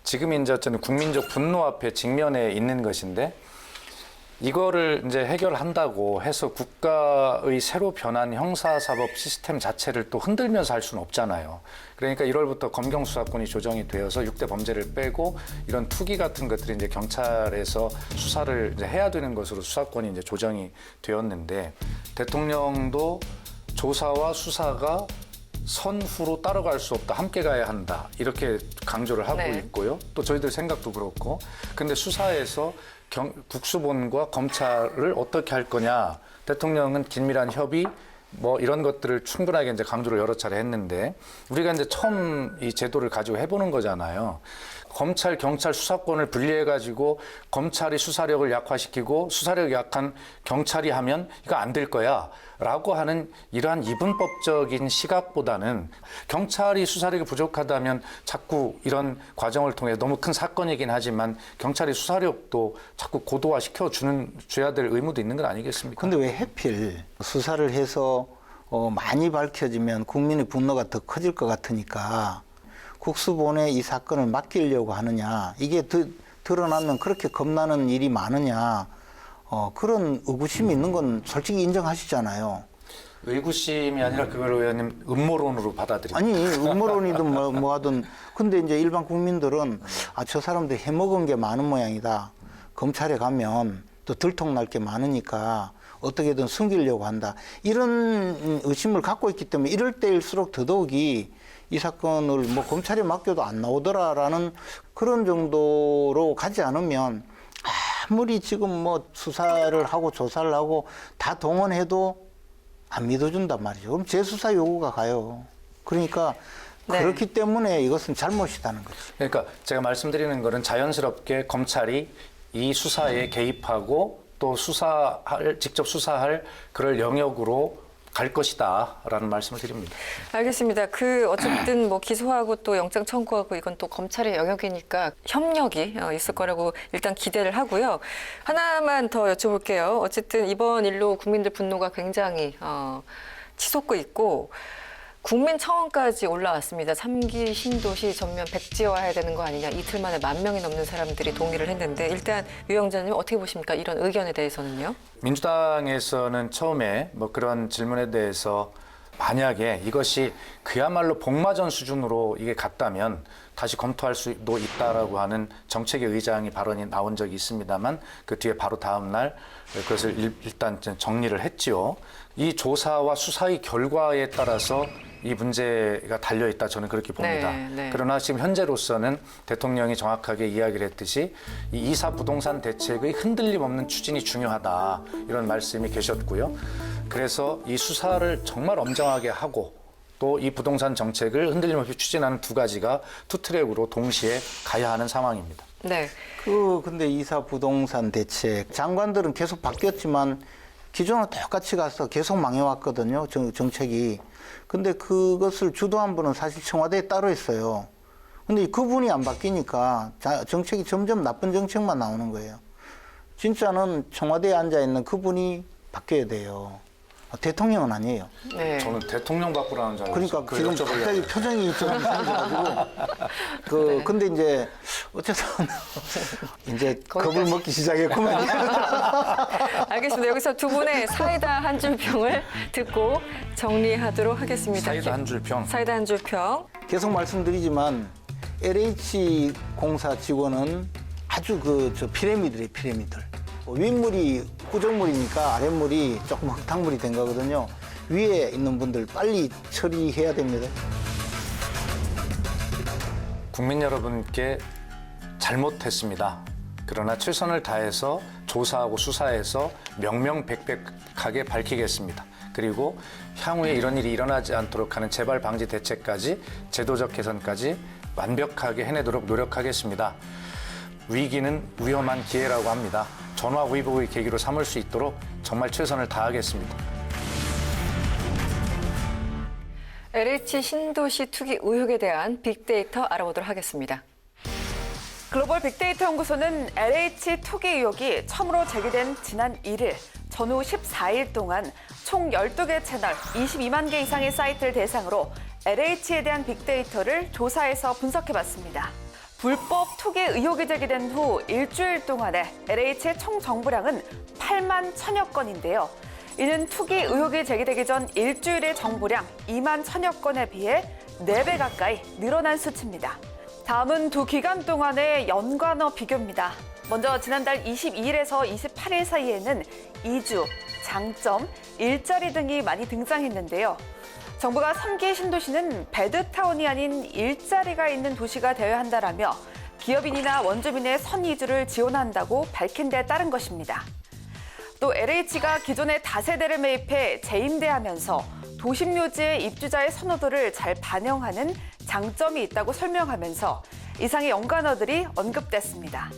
Speaker 7: 지금 이제 어쨌든 국민적 분노 앞에 직면해 있는 것인데 이거를 이제 해결한다고 해서 국가의 새로 변한 형사사법 시스템 자체를 또 흔들면서 할 수는 없잖아요. 그러니까 1월부터 검경 수사권이 조정이 되어서 6대 범죄를 빼고 이런 투기 같은 것들이 이제 경찰에서 수사를 이제 해야 되는 것으로 수사권이 이제 조정이 되었는데 대통령도 조사와 수사가 선후로 따라갈 수 없다. 함께 가야 한다. 이렇게 강조를 하고
Speaker 4: 네.
Speaker 7: 있고요. 또 저희들 생각도 그렇고. 근데 수사에서 국수본과 검찰을 어떻게 할 거냐. 대통령은 긴밀한 협의 뭐 이런 것들을 충분하게 이제 강조를 여러 차례 했는데 우리가 이제 처음 이 제도를 가지고 해보는 거잖아요. 검찰, 경찰 수사권을 분리해가지고 검찰이 수사력을 약화시키고 수사력이 약한 경찰이 하면 이거 안 될 거야. 라고 하는 이러한 이분법적인 시각보다는 경찰이 수사력이 부족하다면 자꾸 이런 과정을 통해 너무 큰 사건이긴 하지만 경찰이 수사력도 자꾸 줘야 될 의무도 있는 건 아니겠습니까?
Speaker 6: 근데 왜 하필 수사를 해서 많이 밝혀지면 국민의 분노가 더 커질 것 같으니까 국수본에 이 사건을 맡기려고 하느냐, 이게 드러나면 그렇게 겁나는 일이 많으냐, 그런 의구심이 있는 건 솔직히 인정하시잖아요.
Speaker 7: 의구심이 아니라 그걸 의원님 음모론으로 받아들입니다.
Speaker 6: 아니, 음모론이든 뭐 하든. 근데 이제 일반 국민들은 저 사람들 해먹은 게 많은 모양이다. 검찰에 가면 또 들통날 게 많으니까 어떻게든 숨기려고 한다. 이런 의심을 갖고 있기 때문에 이럴 때일수록 더더욱이 이 사건을 뭐 검찰에 맡겨도 안 나오더라라는 그런 정도로 가지 않으면 아무리 지금 뭐 수사를 하고 조사를 하고 다 동원해도 안 믿어준단 말이죠. 그럼 재수사 요구가 가요. 그러니까 그렇기 때문에 이것은 잘못이다는 거죠.
Speaker 7: 그러니까 제가 말씀드리는 거는 자연스럽게 검찰이 이 수사에 개입하고 또 직접 수사할 그럴 영역으로 갈 것이다라는 말씀을 드립니다.
Speaker 4: 알겠습니다. 어쨌든 뭐 기소하고 또 영장 청구하고 이건 또 검찰의 영역이니까 협력이 있을 거라고 일단 기대를 하고요. 하나만 더 여쭤볼게요. 어쨌든 이번 일로 국민들 분노가 굉장히 치솟고 있고 국민청원까지 올라왔습니다. 3기 신도시 전면 백지화해야 되는 거 아니냐. 이틀 만에 10,000명이 넘는 사람들이 동의를 했는데 일단 유영자님 어떻게 보십니까? 이런 의견에 대해서는요?
Speaker 7: 민주당에서는 처음에 뭐 그런 질문에 대해서 만약에 이것이 그야말로 복마전 수준으로 이게 갔다면 다시 검토할 수도 있다라고 하는 정책의 의장이 발언이 나온 적이 있습니다만 그 뒤에 바로 다음 날 그것을 일단 정리를 했지요. 이 조사와 수사의 결과에 따라서 이 문제가 달려있다 저는 그렇게 봅니다. 그러나 지금 현재로서는 대통령이 정확하게 이야기를 했듯이 이 이사 부동산 대책의 흔들림 없는 추진이 중요하다 이런 말씀이 계셨고요. 그래서 이 수사를 정말 엄정하게 하고 또 이 부동산 정책을 흔들림 없이 추진하는 두 가지가 투트랙으로 동시에 가야 하는 상황입니다.
Speaker 4: 네.
Speaker 6: 근데 이사 부동산 대책 장관들은 계속 바뀌었지만 기존과 똑같이 가서 계속 망해왔거든요. 정책이. 근데 그것을 주도한 분은 사실 청와대에 따로 있어요. 근데 그분이 안 바뀌니까 정책이 점점 나쁜 정책만 나오는 거예요. 진짜는 청와대에 앉아있는 그분이 바뀌어야 돼요. 대통령은 아니에요.
Speaker 4: 네.
Speaker 7: 저는 대통령 바꾸라는 줄 알았어요.
Speaker 6: 그러니까 지금 갑자기 표정이 좀 이상해가지고 근데 이제 어쨌든 이제 겁을 먹기 시작했구만.
Speaker 4: 알겠습니다. 여기서 두 분의 사이다 한 줄 평을 듣고 정리하도록 하겠습니다.
Speaker 7: 사이다 한 줄 평.
Speaker 4: 사이다 한 줄 평.
Speaker 6: 계속 말씀드리지만 LH 공사 직원은 아주 저 피라미드래요, 피라미드. 윗물이 구정물이니까 아랫물이 조금 흙탕물이 된 거거든요. 위에 있는 분들 빨리 처리해야 됩니다.
Speaker 7: 국민 여러분께 잘못했습니다. 그러나 최선을 다해서 조사하고 수사해서 명명백백하게 밝히겠습니다. 그리고 향후에 이런 일이 일어나지 않도록 하는 재발 방지 대책까지 제도적 개선까지 완벽하게 해내도록 노력하겠습니다. 위기는 위험한 기회라고 합니다. 전화위복의 계기로 삼을 수 있도록 정말 최선을 다하겠습니다.
Speaker 4: LH 신도시 투기 의혹에 대한 빅데이터 알아보도록 하겠습니다.
Speaker 9: 글로벌 빅데이터 연구소는 LH 투기 의혹이 처음으로 제기된 지난 1일 전후 14일 동안 총 12개 채널 22만 개 이상의 사이트를 대상으로 LH에 대한 빅데이터를 조사해서 분석해봤습니다. 불법 투기 의혹이 제기된 후 일주일 동안에 LH의 총 정보량은 8만 1천여 건인데요. 이는 투기 의혹이 제기되기 전 일주일의 정보량 2만 1천여 건에 비해 4배 가까이 늘어난 수치입니다. 다음은 두 기간 동안의 연관어 비교입니다. 먼저 지난달 22일에서 28일 사이에는 이주, 장점, 일자리 등이 많이 등장했는데요. 정부가 3기 신도시는 배드타운이 아닌 일자리가 있는 도시가 되어야 한다라며 기업인이나 원주민의 선이주를 지원한다고 밝힌 데 따른 것입니다. 또 LH가 기존의 다세대를 매입해 재임대하면서 도심요지의 입주자의 선호도를 잘 반영하는 장점이 있다고 설명하면서 이상의 연관어들이 언급됐습니다.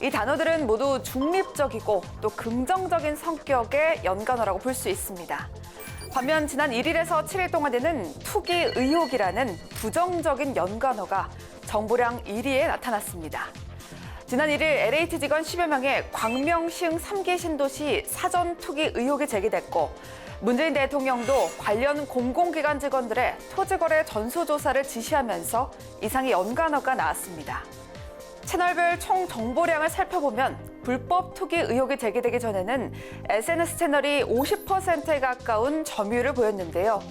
Speaker 9: 이 단어들은 모두 중립적이고 또 긍정적인 성격의 연관어라고 볼 수 있습니다. 반면 지난 1일에서 7일 동안에는 투기 의혹이라는 부정적인 연관어가 정보량 1위에 나타났습니다. 지난 1일 LH 직원 10여 명의 광명시흥 3기 신도시 사전 투기 의혹이 제기됐고 문재인 대통령도 관련 공공기관 직원들의 토지거래 전수조사를 지시하면서 이상의 연관어가 나왔습니다. 채널별 총 정보량을 살펴보면 불법 투기 의혹이 제기되기 전에는 SNS 채널이 50%에 가까운 점유율을 보였는데요.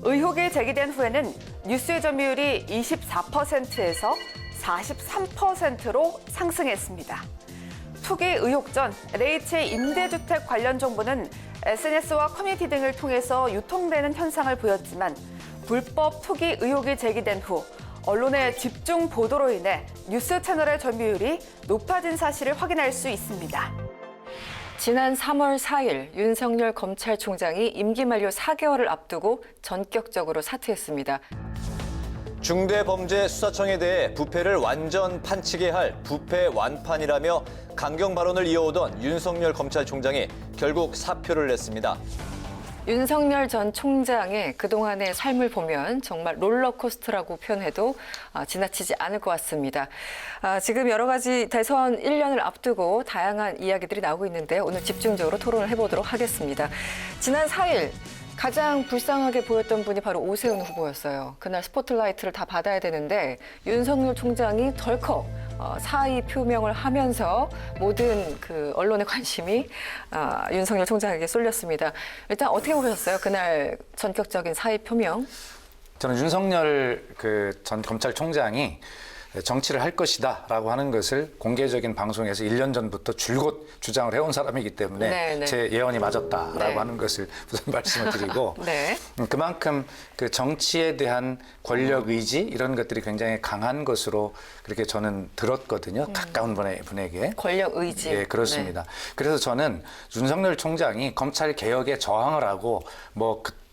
Speaker 9: 의혹이 제기된 후에는 뉴스의 점유율이 24%에서 43%로 상승했습니다. 투기 의혹 전 LH의 임대주택 관련 정보는 SNS와 커뮤니티 등을 통해서 유통되는 현상을 보였지만 불법 투기 의혹이 제기된 후 언론의 집중 보도로 인해 뉴스 채널의 점유율이 높아진 사실을 확인할 수 있습니다.
Speaker 4: 지난 3월 4일 윤석열 검찰총장이 임기 만료 4개월을 앞두고 전격적으로 사퇴했습니다.
Speaker 8: 중대범죄수사청에 대해 부패를 완전 판치게 할 부패 완판이라며 강경 발언을 이어오던 윤석열 검찰총장이 결국 사표를 냈습니다.
Speaker 4: 윤석열 전 총장의 그동안의 삶을 보면 정말 롤러코스터라고 표현해도 지나치지 않을 것 같습니다. 지금 여러 가지 대선 1년을 앞두고 다양한 이야기들이 나오고 있는데 오늘 집중적으로 토론을 해보도록 하겠습니다. 지난 4일 가장 불쌍하게 보였던 분이 바로 오세훈 후보였어요. 그날 스포트라이트를 다 받아야 되는데 윤석열 총장이 덜컥 사의 표명을 하면서 모든 그 언론의 관심이 윤석열 총장에게 쏠렸습니다. 일단 어떻게 보셨어요? 그날 전격적인 사의 표명?
Speaker 7: 저는 윤석열 전 검찰총장이 정치를 할 것이다라고 하는 것을 공개적인 방송에서 1년 전부터 줄곧 주장을 해온 사람이기 때문에
Speaker 4: 네네.
Speaker 7: 제 예언이 맞았다라고
Speaker 4: 네.
Speaker 7: 하는 것을 우선 말씀을 드리고
Speaker 4: 네.
Speaker 7: 그만큼 그 정치에 대한 권력 의지 이런 것들이 굉장히 강한 것으로 그렇게 저는 들었거든요. 가까운 분에게.
Speaker 4: 권력 의지.
Speaker 7: 예, 그렇습니다. 그래서 저는 윤석열 총장이 검찰 개혁에 저항을 하고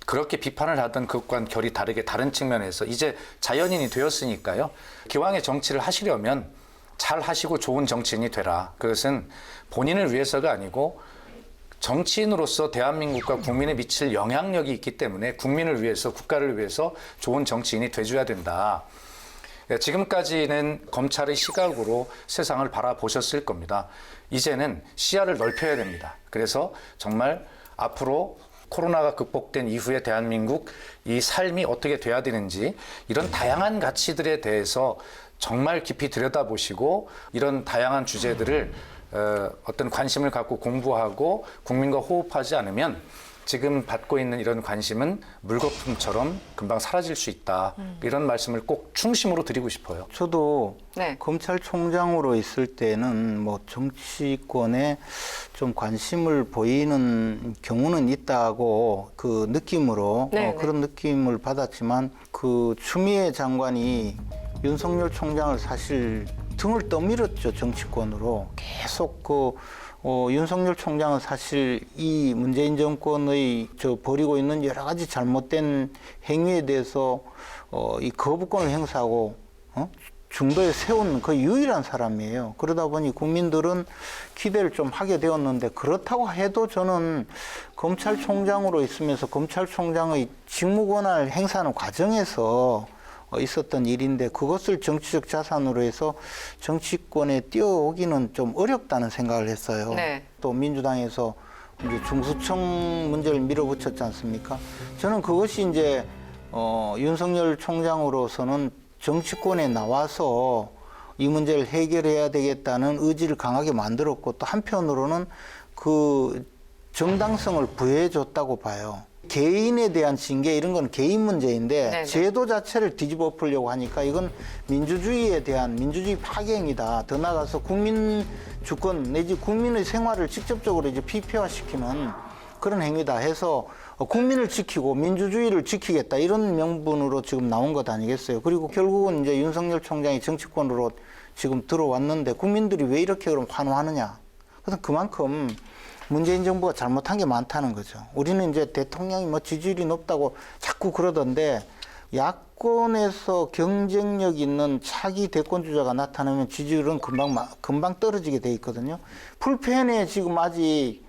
Speaker 7: 그렇게 비판을 하던 그것과는 결이 다르게 다른 측면에서 이제 자연인이 되었으니까요. 기왕에 정치를 하시려면 잘 하시고 좋은 정치인이 되라. 그것은 본인을 위해서가 아니고 정치인으로서 대한민국과 국민에 미칠 영향력이 있기 때문에 국민을 위해서 국가를 위해서 좋은 정치인이 돼줘야 된다. 지금까지는 검찰의 시각으로 세상을 바라보셨을 겁니다. 이제는 시야를 넓혀야 됩니다. 그래서 정말 앞으로 코로나가 극복된 이후에 대한민국 이 삶이 어떻게 돼야 되는지 이런 다양한 가치들에 대해서 정말 깊이 들여다보시고 이런 다양한 주제들을 어떤 관심을 갖고 공부하고 국민과 호흡하지 않으면 지금 받고 있는 이런 관심은 물거품처럼 금방 사라질 수 있다. 이런 말씀을 꼭 중심으로 드리고 싶어요.
Speaker 6: 저도
Speaker 4: 네.
Speaker 6: 검찰총장으로 있을 때는 정치권에 좀 관심을 보이는 경우는 있다고 그 느낌으로 그런 느낌을 받았지만 그 추미애 장관이 윤석열 총장을 사실 등을 떠밀었죠. 정치권으로 계속 윤석열 총장은 사실 이 문재인 정권의 벌이고 있는 여러 가지 잘못된 행위에 대해서 이 거부권을 행사하고 중도에 세운 그 유일한 사람이에요. 그러다 보니 국민들은 기대를 좀 하게 되었는데 그렇다고 해도 저는 검찰총장으로 있으면서 검찰총장의 직무권한을 행사하는 과정에서 있었던 일인데 그것을 정치적 자산으로 해서 정치권에 뛰어오기는 좀 어렵다는 생각을 했어요.
Speaker 4: 네.
Speaker 6: 또 민주당에서 이제 중수청 문제를 밀어붙였지 않습니까? 저는 그것이 이제 윤석열 총장으로서는 정치권에 나와서 이 문제를 해결해야 되겠다는 의지를 강하게 만들었고 또 한편으로는 그 정당성을 부여해줬다고 봐요. 개인에 대한 징계 이런 건 개인 문제인데
Speaker 4: 네네.
Speaker 6: 제도 자체를 뒤집어 엎으려고 하니까 이건 민주주의에 대한 민주주의 파괴행위다. 더 나아가서 국민 주권 내지 국민의 생활을 직접적으로 이제 피폐화시키는 그런 행위다 해서 국민을 지키고 민주주의를 지키겠다 이런 명분으로 지금 나온 것 아니겠어요. 그리고 결국은 이제 윤석열 총장이 정치권으로 지금 들어왔는데 국민들이 왜 이렇게 그럼 환호하느냐. 그래서 그만큼 문재인 정부가 잘못한 게 많다는 거죠. 우리는 이제 대통령이 지지율이 높다고 자꾸 그러던데 약 야권에서 경쟁력 있는 차기 대권 주자가 나타나면 지지율은 금방 떨어지게 돼 있거든요. 풀펜에 지금 아직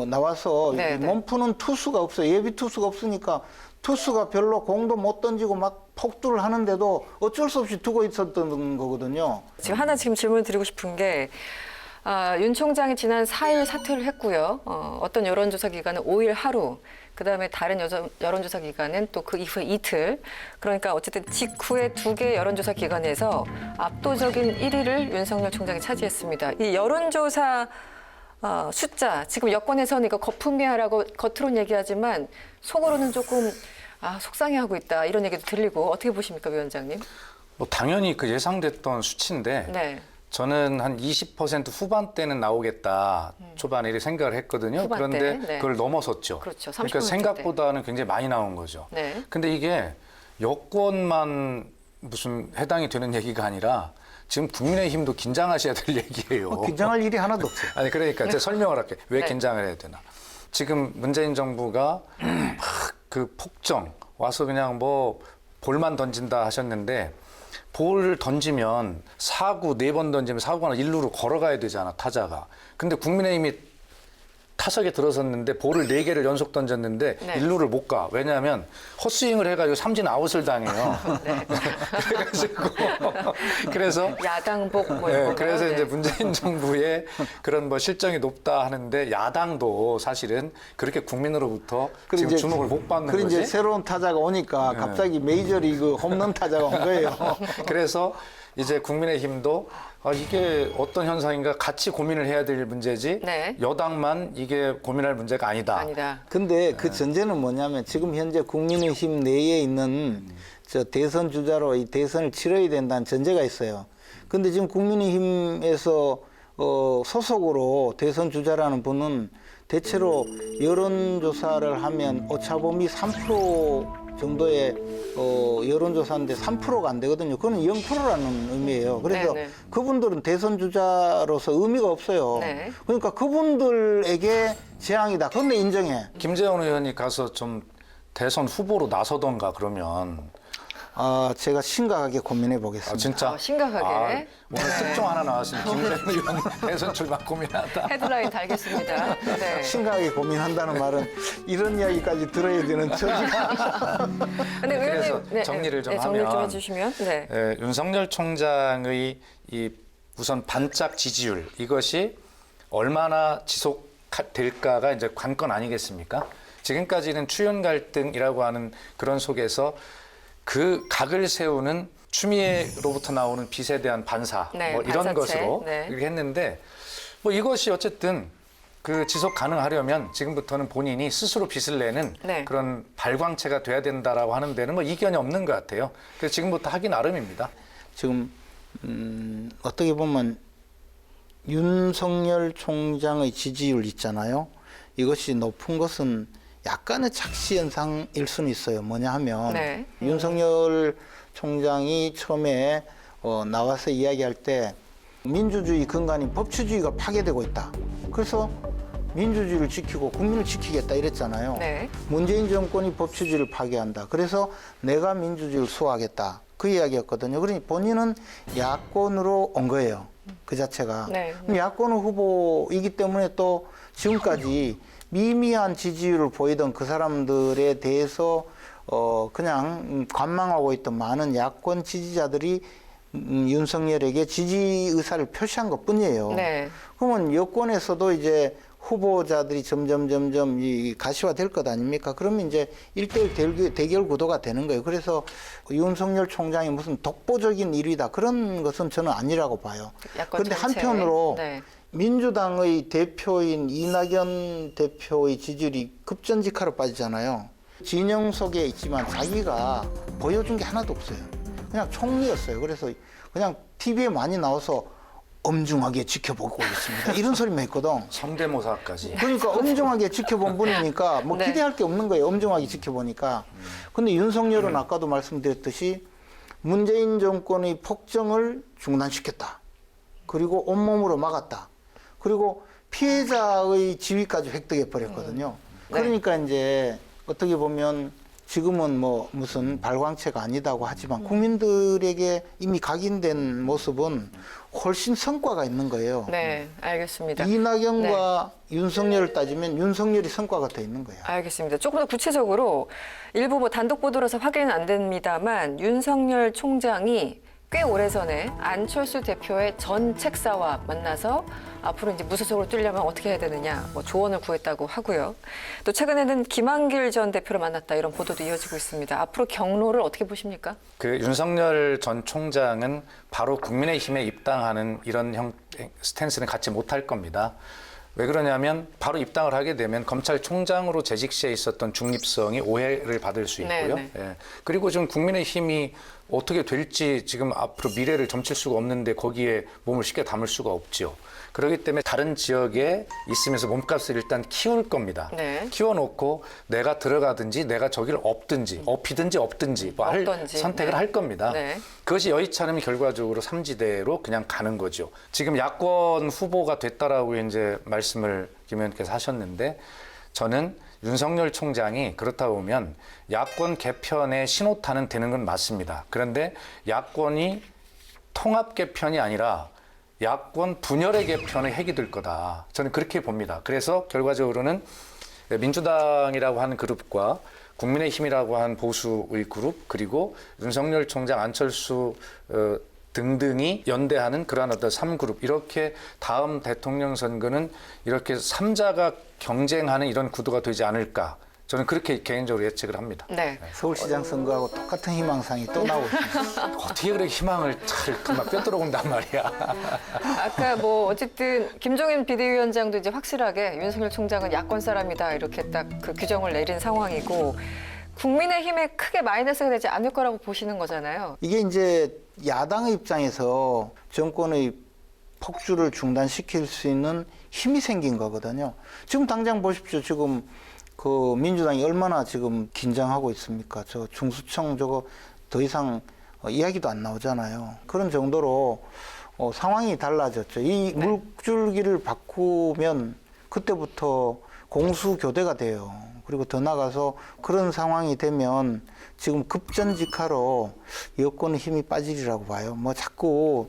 Speaker 6: 나와서 몸푸는 투수가 없어요. 예비 투수가 없으니까 투수가 별로 공도 못 던지고 막 폭두를 하는데도 어쩔 수 없이 두고 있었던 거거든요.
Speaker 4: 지금 하나 질문을 드리고 싶은 게 윤 총장이 지난 4일 사퇴를 했고요. 어떤 여론조사 기관은 5일 하루, 그다음에 다른 여론조사 기관은 또 그 이후에 이틀. 그러니까 어쨌든 직후에 2개 여론조사 기관에서 압도적인 1위를 윤석열 총장이 차지했습니다. 이 여론조사 숫자, 지금 여권에서는 이거 거품이야라고 겉으로는 얘기하지만 속으로는 조금 속상해하고 있다 이런 얘기도 들리고 어떻게 보십니까, 위원장님?
Speaker 7: 뭐 당연히 그 예상됐던 수치인데
Speaker 4: 네.
Speaker 7: 저는 한 20% 후반대는 나오겠다 초반에 이렇게 생각을 했거든요.
Speaker 4: 후반대,
Speaker 7: 그런데
Speaker 4: 네.
Speaker 7: 그걸 넘어섰죠.
Speaker 4: 그렇죠.
Speaker 7: 그러니까
Speaker 4: 30%
Speaker 7: 생각보다는 굉장히 많이 나온 거죠.
Speaker 4: 네.
Speaker 7: 근데 이게 여권만 무슨 해당이 되는 얘기가 아니라 지금 국민의힘도 긴장하셔야 될 얘기예요.
Speaker 6: 긴장할 일이 하나도 없어요.
Speaker 7: 아니 그러니까 제가 설명을 할게요. 왜
Speaker 4: 네.
Speaker 7: 긴장을 해야 되나. 지금 문재인 정부가 막 그 폭정 와서 그냥 뭐 볼만 던진다 하셨는데 볼 던지면 사구 4번 던지면 사구가 1루로 걸어가야 되잖아, 타자가. 근데 국민의힘이 타석에 들어섰는데 볼을 4개를 연속 던졌는데
Speaker 4: 네.
Speaker 7: 1루를 못 가. 왜냐하면 헛스윙을 해가지고 삼진 아웃을 당해요.
Speaker 4: 네.
Speaker 7: 그래서
Speaker 4: 야당복 뭐
Speaker 7: 네,
Speaker 4: 이런
Speaker 7: 그래서
Speaker 4: 거.
Speaker 7: 이제 문재인 정부의 그런 뭐 실정이 높다 하는데 야당도 사실은 그렇게 국민으로부터 지금
Speaker 6: 이제
Speaker 7: 주목을 못 받는
Speaker 6: 그리고
Speaker 7: 거지.
Speaker 6: 이제 새로운 타자가 오니까 갑자기 메이저리그 홈런 타자가 온 거예요.
Speaker 7: 그래서 이제 국민의힘도 이게 어떤 현상인가 같이 고민을 해야 될 문제지
Speaker 4: 네.
Speaker 7: 여당만 이게 고민할 문제가 아니다.
Speaker 4: 아니다.
Speaker 6: 근데 그 전제는 뭐냐면 지금 현재 국민의힘 내에 있는 저 대선 주자로 이 대선을 치러야 된다는 전제가 있어요. 근데 지금 국민의힘에서 소속으로 대선 주자라는 분은 대체로 여론조사를 하면 오차범위 3% 정도의 여론조사인데 3%가 안 되거든요. 그건 0%라는 의미예요. 그래서
Speaker 4: 네네.
Speaker 6: 그분들은 대선 주자로서 의미가 없어요.
Speaker 4: 네.
Speaker 6: 그러니까 그분들에게 재앙이다. 그런데 인정해.
Speaker 7: 김재원 의원이 가서 좀 대선 후보로 나서던가 그러면
Speaker 6: 제가 심각하게 고민해 보겠습니다.
Speaker 7: 진짜
Speaker 4: 심각하게.
Speaker 7: 오늘 특종 하나 나왔으니 김재원 의원 대선 출마 고민하다.
Speaker 4: 헤드라인 달겠습니다. 네.
Speaker 6: 심각하게 고민한다는 말은 이런 이야기까지 들어야 되는 처지가.
Speaker 4: 근데
Speaker 7: 그래서
Speaker 4: 의원님,
Speaker 7: 정리를 좀
Speaker 4: 정리를 좀
Speaker 7: 하면
Speaker 4: 해주시면. 네.
Speaker 7: 윤석열 총장의 이 우선 반짝 지지율 이것이 얼마나 지속될까가 이제 관건 아니겠습니까? 지금까지는 추윤 갈등이라고 하는 그런 속에서 그 각을 세우는 추미애로부터 나오는 빚에 대한 반사
Speaker 4: 네,
Speaker 7: 뭐 이런
Speaker 4: 반사체.
Speaker 7: 것으로
Speaker 4: 네.
Speaker 7: 이렇게 했는데 뭐 이것이 어쨌든 그 지속 가능하려면 지금부터는 본인이 스스로 빚을 내는
Speaker 4: 네.
Speaker 7: 그런 발광체가 돼야 된다라고 하는 데는 뭐 이견이 없는 것 같아요. 그래서 지금부터 하기 나름입니다.
Speaker 6: 지금 어떻게 보면 윤석열 총장의 지지율 있잖아요. 이것이 높은 것은 약간의 착시 현상일 수는 있어요. 뭐냐 하면
Speaker 4: 네.
Speaker 6: 윤석열 총장이 처음에 나와서 이야기할 때 민주주의 근간인 법치주의가 파괴되고 있다. 그래서 민주주의를 지키고 국민을 지키겠다 이랬잖아요.
Speaker 4: 네.
Speaker 6: 문재인 정권이 법치주의를 파괴한다. 그래서 내가 민주주의를 수호하겠다. 그 이야기였거든요. 그러니 본인은 야권으로 온 거예요. 그 자체가.
Speaker 4: 네.
Speaker 6: 그럼 야권 후보이기 때문에 또 지금까지 미미한 지지율을 보이던 그 사람들에 대해서 그냥 관망하고 있던 많은 야권 지지자들이 윤석열에게 지지 의사를 표시한 것 뿐이에요.
Speaker 4: 네.
Speaker 6: 그러면 여권에서도 이제 후보자들이 점점 이 가시화될 것 아닙니까? 그러면 이제 1대1 대결 구도가 되는 거예요. 그래서 윤석열 총장이 무슨 독보적인 일위다 그런 것은 저는 아니라고 봐요. 그런데 한편으로
Speaker 4: 네.
Speaker 6: 민주당의 대표인 이낙연 대표의 지지율이 급전직하로 빠지잖아요. 진영 속에 있지만 자기가 보여준 게 하나도 없어요. 그냥 총리였어요. 그래서 그냥 TV에 많이 나와서 엄중하게 지켜보고 있습니다. 이런 소리만 했거든.
Speaker 7: 성대모사까지.
Speaker 6: 그러니까 엄중하게 지켜본 분이니까 뭐
Speaker 4: 네.
Speaker 6: 기대할 게 없는 거예요. 엄중하게 지켜보니까. 근데 윤석열은 아까도 말씀드렸듯이 문재인 정권의 폭정을 중단시켰다. 그리고 온몸으로 막았다. 그리고 피해자의 지위까지 획득해 버렸거든요.
Speaker 4: 네.
Speaker 6: 그러니까 이제 어떻게 보면 지금은 뭐 무슨 발광체가 아니다고 하지만 국민들에게 이미 각인된 모습은 훨씬 성과가 있는 거예요.
Speaker 4: 네, 알겠습니다.
Speaker 6: 이낙연과 윤석열을 따지면 윤석열이 성과가 더 있는 거예요.
Speaker 4: 알겠습니다. 조금 더 구체적으로 일부 뭐 단독 보도라서 확인은 안 됩니다만 윤석열 총장이 꽤 오래전에 안철수 대표의 전 책사와 만나서 앞으로 이제 무소속으로 뛰려면 어떻게 해야 되느냐 뭐 조언을 구했다고 하고요. 또 최근에는 김한길 전 대표를 만났다 이런 보도도 이어지고 있습니다. 앞으로 경로를 어떻게 보십니까?
Speaker 7: 그 윤석열 전 총장은 바로 국민의힘에 입당하는 이런 스탠스는 갖지 못할 겁니다. 왜 그러냐면 바로 입당을 하게 되면 검찰총장으로 재직 시에 있었던 중립성이 오해를 받을 수 있고요. 예. 그리고 지금 국민의힘이 어떻게 될지 지금 앞으로 미래를 점칠 수가 없는데 거기에 몸을 쉽게 담을 수가 없죠. 그렇기 때문에 다른 지역에 있으면서 몸값을 일단 키울 겁니다.
Speaker 4: 네.
Speaker 7: 키워놓고 내가 들어가든지 내가 저기를 업든지 업히든지 없든지 뭐 선택을 할 겁니다.
Speaker 4: 네.
Speaker 7: 그것이 여의치 않으면 결과적으로 삼지대로 그냥 가는 거죠. 지금 야권 후보가 됐다라고 이제 말씀을 김 의원께서 하셨는데 저는 윤석열 총장이 그렇다 보면 야권 개편의 신호탄은 되는 건 맞습니다. 그런데 야권이 통합 개편이 아니라 야권 분열의 개편의 핵이 될 거다. 저는 그렇게 봅니다. 그래서 결과적으로는 민주당이라고 하는 그룹과 국민의힘이라고 하는 보수의 그룹 그리고 윤석열 총장 안철수 등등이 연대하는 그러한 어떤 3그룹 이렇게 다음 대통령 선거는 이렇게 3자가 경쟁하는 이런 구도가 되지 않을까 저는 그렇게 개인적으로 예측을 합니다.
Speaker 4: 네.
Speaker 6: 서울시장 선거하고 똑같은 희망상이 또 나오고 있습니다.
Speaker 7: 어떻게 그렇게 희망을 막 뼈들어온단 말이야.
Speaker 4: 아까 뭐 어쨌든 김종인 비대위원장도 이제 확실하게 윤석열 총장은 야권 사람이다 이렇게 딱 그 규정을 내린 상황이고 국민의힘에 크게 마이너스가 되지 않을 거라고 보시는 거잖아요.
Speaker 6: 이게 이제 야당의 입장에서 정권의 폭주를 중단시킬 수 있는 힘이 생긴 거거든요. 지금 당장 보십시오. 지금 그 민주당이 얼마나 지금 긴장하고 있습니까? 저 중수청 저거 더 이상 이야기도 안 나오잖아요. 그런 정도로 상황이 달라졌죠. 이 물줄기를 바꾸면 그때부터 공수교대가 돼요. 그리고 더 나가서 그런 상황이 되면 지금 급전직하로 여권의 힘이 빠지리라고 봐요. 뭐 자꾸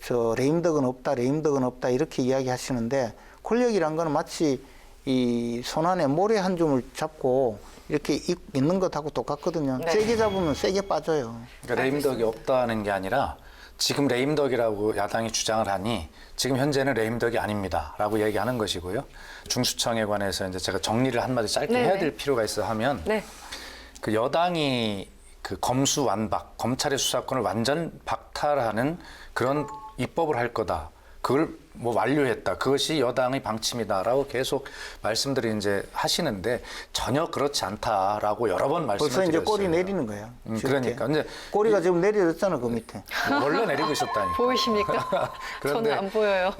Speaker 6: 저 레임덕은 없다 이렇게 이야기하시는데 권력이란 거는 마치 이 손안에 모래 한 줌을 잡고 이렇게 있는 것하고 똑같거든요.
Speaker 4: 네.
Speaker 6: 세게 잡으면 세게 빠져요.
Speaker 7: 그러니까 레임덕이 없다는 게 아니라 지금 레임덕이라고 야당이 주장을 하니 지금 현재는 레임덕이 아닙니다라고 얘기하는 것이고요. 중수청에 관해서 이제 제가 정리를 한마디 짧게 해야 될 필요가 있어 하면 그 여당이 그 검수완박, 검찰의 수사권을 완전 박탈하는 그런 입법을 할 거다. 그걸 뭐 완료했다. 그것이 여당의 방침이다라고 계속 말씀들을 이제 하시는데 전혀 그렇지 않다라고 여러 번 말씀을
Speaker 6: 벌써
Speaker 7: 드렸어요.
Speaker 6: 이제 꼬리 내리는 거예요.
Speaker 7: 그러니까 이제
Speaker 6: 꼬리가 지금 내려졌잖아 그 밑에.
Speaker 7: 원래 내리고 있었다니.
Speaker 4: 보이십니까? 저는 안 보여요.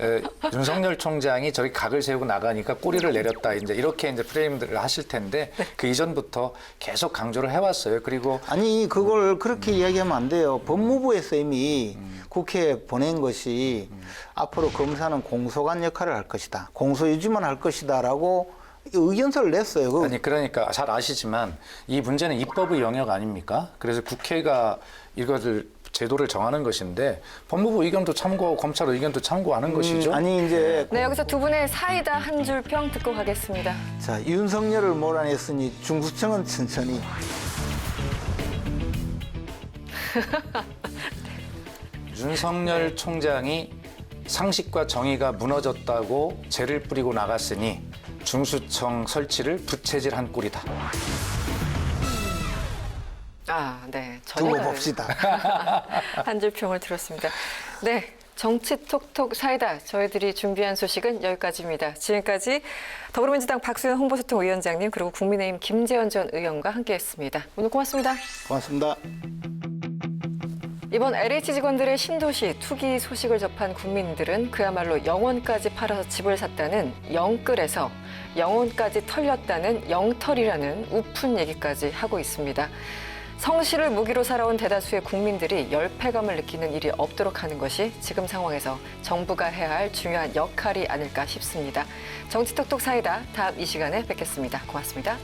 Speaker 7: 윤석열 총장이 저기 각을 세우고 나가니까 꼬리를 내렸다. 이제 이렇게 이제 프레임들을 하실 텐데 그 이전부터 계속 강조를 해왔어요. 그리고
Speaker 6: 아니 그걸 그렇게 이야기하면 안 돼요. 법무부에서 이미 국회에 보낸 것이 앞으로 검사는 공소관 역할을 할 것이다. 공소 유지만 할 것이다라고 의견서를 냈어요.
Speaker 7: 아니 그러니까 잘 아시지만 이 문제는 입법의 영역 아닙니까? 그래서 국회가 이것을 제도를 정하는 것인데 법무부 의견도 참고하고 검찰 의견도 참고하는 것이죠.
Speaker 6: 아니 이제
Speaker 4: 네, 여기서 두 분의 사이다 한 줄 평 듣고 가겠습니다.
Speaker 6: 자 윤석열을 몰아냈으니 중수청은 천천히.
Speaker 7: 윤석열 총장이 상식과 정의가 무너졌다고 죄를 뿌리고 나갔으니 중수청 설치를 부채질한 꼴이다.
Speaker 4: 아, 네.
Speaker 6: 두고 봅시다.
Speaker 4: 한 줄 평을 들었습니다. 네. 정치 톡톡 사이다. 저희들이 준비한 소식은 여기까지입니다. 지금까지 더불어민주당 박수현 홍보소통위원장님 그리고 국민의힘 김재원 전 의원과 함께했습니다. 오늘 고맙습니다.
Speaker 6: 고맙습니다.
Speaker 4: 이번 LH 직원들의 신도시 투기 소식을 접한 국민들은 그야말로 영혼까지 팔아서 집을 샀다는 영끌에서 영혼까지 털렸다는 영털이라는 우픈 얘기까지 하고 있습니다. 성실을 무기로 살아온 대다수의 국민들이 열패감을 느끼는 일이 없도록 하는 것이 지금 상황에서 정부가 해야 할 중요한 역할이 아닐까 싶습니다. 정치톡톡 사이다. 다음 이 시간에 뵙겠습니다. 고맙습니다.